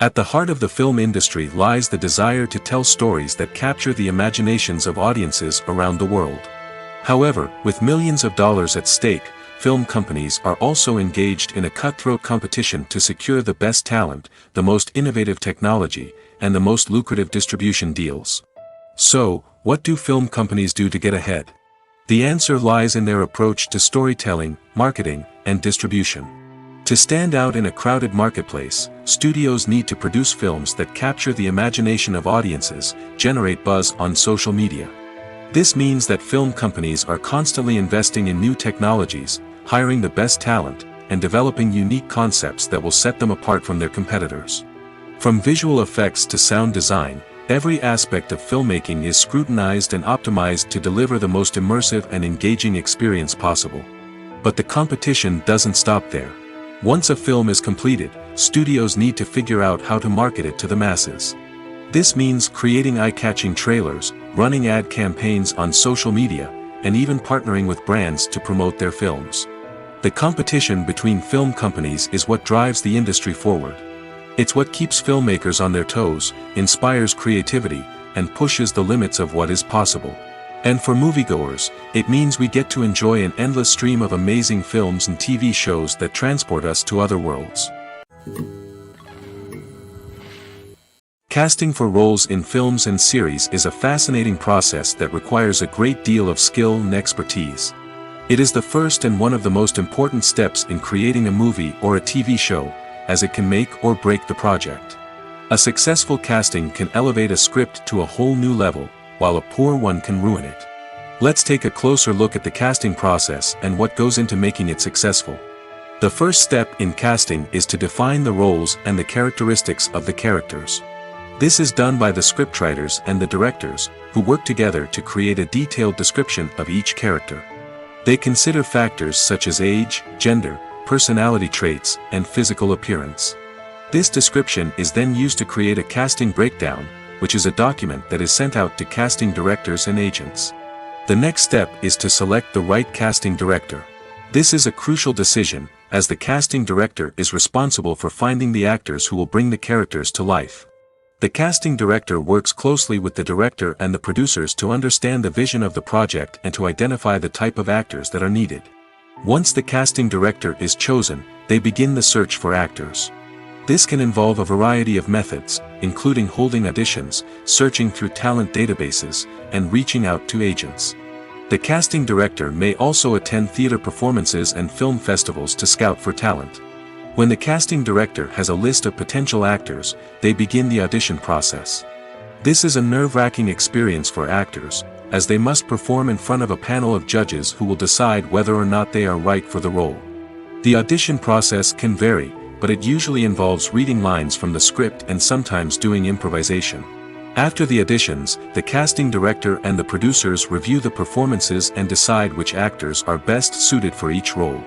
At the heart of the film industry lies the desire to tell stories that capture the imaginations of audiences around the world. However, with millions of dollars at stake, film companies are also engaged in a cutthroat competition to secure the best talent, the most innovative technology, and the most lucrative distribution deals. So, what do film companies do to get ahead? The answer lies in their approach to storytelling, marketing, and distribution. To stand out in a crowded marketplace, studios need to produce films that capture the imagination of audiences, generate buzz on social media. This means that film companies are constantly investing in new technologies, hiring the best talent, and developing unique concepts that will set them apart from their competitors. From visual effects to sound design, every aspect of filmmaking is scrutinized and optimized to deliver the most immersive and engaging experience possible. But the competition doesn't stop there. Once a film is completed, studios need to figure out how to market it to the masses. This means creating eye-catching trailers, running ad campaigns on social media, and even partnering with brands to promote their films. The competition between film companies is what drives the industry forward. It's what keeps filmmakers on their toes, inspires creativity, and pushes the limits of what is possible. And for moviegoers, it means we get to enjoy an endless stream of amazing films and TV shows that transport us to other worlds. Casting for roles in films and series is a fascinating process that requires a great deal of skill and expertise. It is the first and one of the most important steps in creating a movie or a TV show, as it can make or break the project. A successful casting can elevate a script to a whole new level, while a poor one can ruin it. Let's take a closer look at the casting process and what goes into making it successful. The first step in casting is to define the roles and the characteristics of the characters. This is done by the scriptwriters and the directors, who work together to create a detailed description of each character. They consider factors such as age, gender, personality traits, and physical appearance. This description is then used to create a casting breakdown, which is a document that is sent out to casting directors and agents. The next step is to select the right casting director. This is a crucial decision, as the casting director is responsible for finding the actors who will bring the characters to life. The casting director works closely with the director and the producers to understand the vision of the project and to identify the type of actors that are needed. Once the casting director is chosen, they begin the search for actors. This can involve a variety of methods, including holding auditions, searching through talent databases, and reaching out to agents. The casting director may also attend theater performances and film festivals to scout for talent. When the casting director has a list of potential actors, they begin the audition process. This is a nerve-wracking experience for actors, as they must perform in front of a panel of judges who will decide whether or not they are right for the role. The audition process can vary, but it usually involves reading lines from the script and sometimes doing improvisation. After the auditions, the casting director and the producers review the performances and decide which actors are best suited for each role.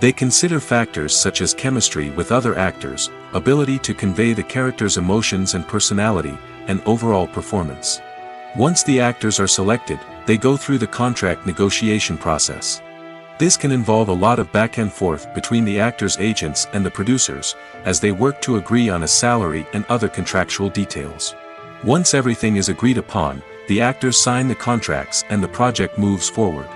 They consider factors such as chemistry with other actors, ability to convey the character's emotions and personality, and overall performance. Once the actors are selected, they go through the contract negotiation process. This can involve a lot of back and forth between the actors' agents and the producers, as they work to agree on a salary and other contractual details. Once everything is agreed upon, the actors sign the contracts and the project moves forward.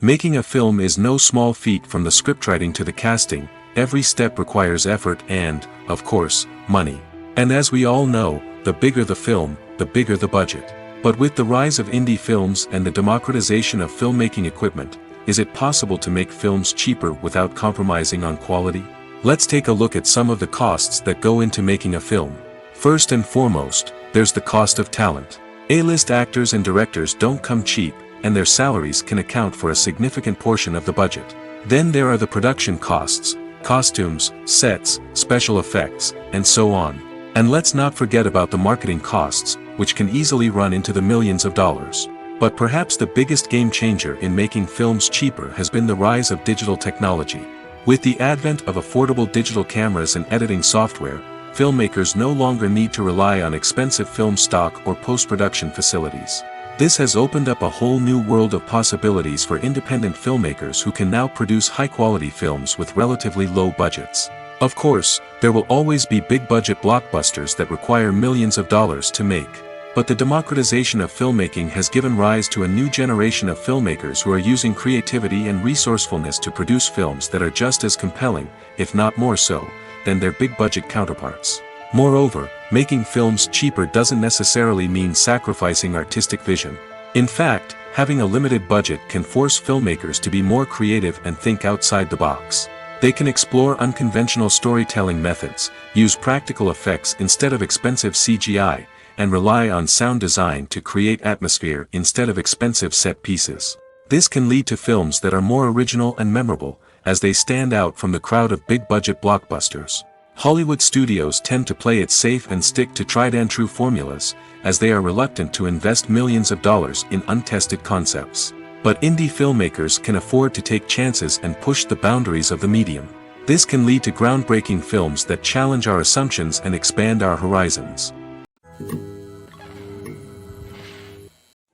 Making a film is no small feat. From the scriptwriting to the casting, every step requires effort and, of course, money. And as we all know, the bigger the film, the bigger the budget. But with the rise of indie films and the democratization of filmmaking equipment, is it possible to make films cheaper without compromising on quality? Let's take a look at some of the costs that go into making a film. First and foremost, there's the cost of talent. A-list actors and directors don't come cheap, and their salaries can account for a significant portion of the budget. Then there are the production costs, costumes, sets, special effects, and so on. And let's not forget about the marketing costs, which can easily run into the millions of dollars. But perhaps the biggest game changer in making films cheaper has been the rise of digital technology. With the advent of affordable digital cameras and editing software, filmmakers no longer need to rely on expensive film stock or post-production facilities. This has opened up a whole new world of possibilities for independent filmmakers who can now produce high-quality films with relatively low budgets. Of course, there will always be big-budget blockbusters that require millions of dollars to make. But the democratization of filmmaking has given rise to a new generation of filmmakers who are using creativity and resourcefulness to produce films that are just as compelling, if not more so, than their big-budget counterparts. Moreover, making films cheaper doesn't necessarily mean sacrificing artistic vision. In fact, having a limited budget can force filmmakers to be more creative and think outside the box. They can explore unconventional storytelling methods, use practical effects instead of expensive CGI, and rely on sound design to create atmosphere instead of expensive set pieces. This can lead to films that are more original and memorable, as they stand out from the crowd of big-budget blockbusters. Hollywood studios tend to play it safe and stick to tried-and-true formulas, as they are reluctant to invest millions of dollars in untested concepts. But indie filmmakers can afford to take chances and push the boundaries of the medium. This can lead to groundbreaking films that challenge our assumptions and expand our horizons.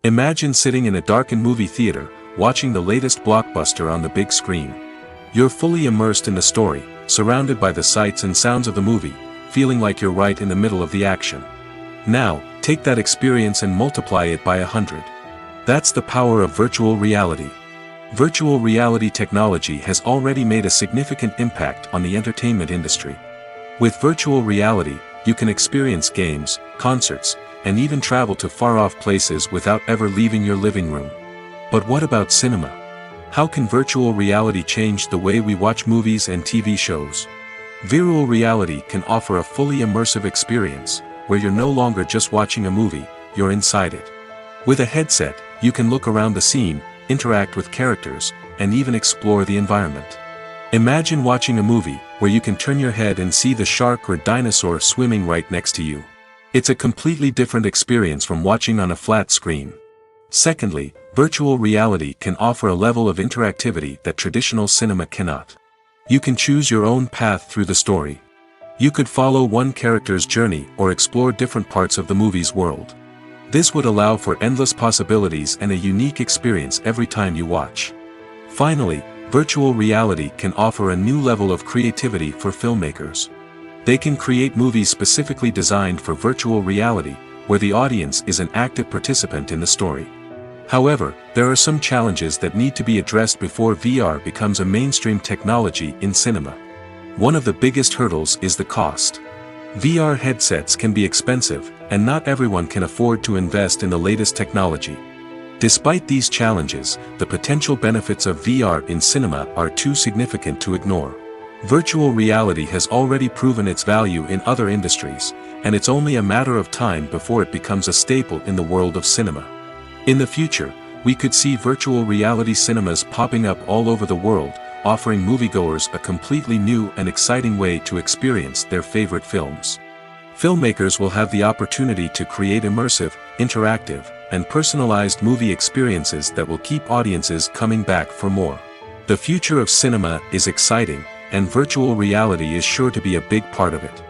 Imagine sitting in a darkened movie theater, watching the latest blockbuster on the big screen. You're fully immersed in the story, surrounded by the sights and sounds of the movie, feeling like you're right in the middle of the action. Now, take that experience and multiply it by 100. That's the power of virtual reality. Virtual reality technology has already made a significant impact on the entertainment industry. With virtual reality, you can experience games, concerts, and even travel to far-off places without ever leaving your living room. But what about cinema? How can virtual reality change the way we watch movies and TV shows? Virtual reality can offer a fully immersive experience, where you're no longer just watching a movie, you're inside it. With a headset, you can look around the scene, interact with characters, and even explore the environment. Imagine watching a movie, where you can turn your head and see the shark or dinosaur swimming right next to you. It's a completely different experience from watching on a flat screen. Secondly, virtual reality can offer a level of interactivity that traditional cinema cannot. You can choose your own path through the story. You could follow one character's journey or explore different parts of the movie's world. This would allow for endless possibilities and a unique experience every time you watch. Finally, virtual reality can offer a new level of creativity for filmmakers. They can create movies specifically designed for virtual reality, where the audience is an active participant in the story. However, there are some challenges that need to be addressed before VR becomes a mainstream technology in cinema. One of the biggest hurdles is the cost. VR headsets can be expensive, and not everyone can afford to invest in the latest technology. Despite these challenges, the potential benefits of VR in cinema are too significant to ignore. Virtual reality has already proven its value in other industries, and it's only a matter of time before it becomes a staple in the world of cinema. In the future, we could see virtual reality cinemas popping up all over the world, offering moviegoers a completely new and exciting way to experience their favorite films. Filmmakers will have the opportunity to create immersive, interactive, and personalized movie experiences that will keep audiences coming back for more. The future of cinema is exciting, and virtual reality is sure to be a big part of it.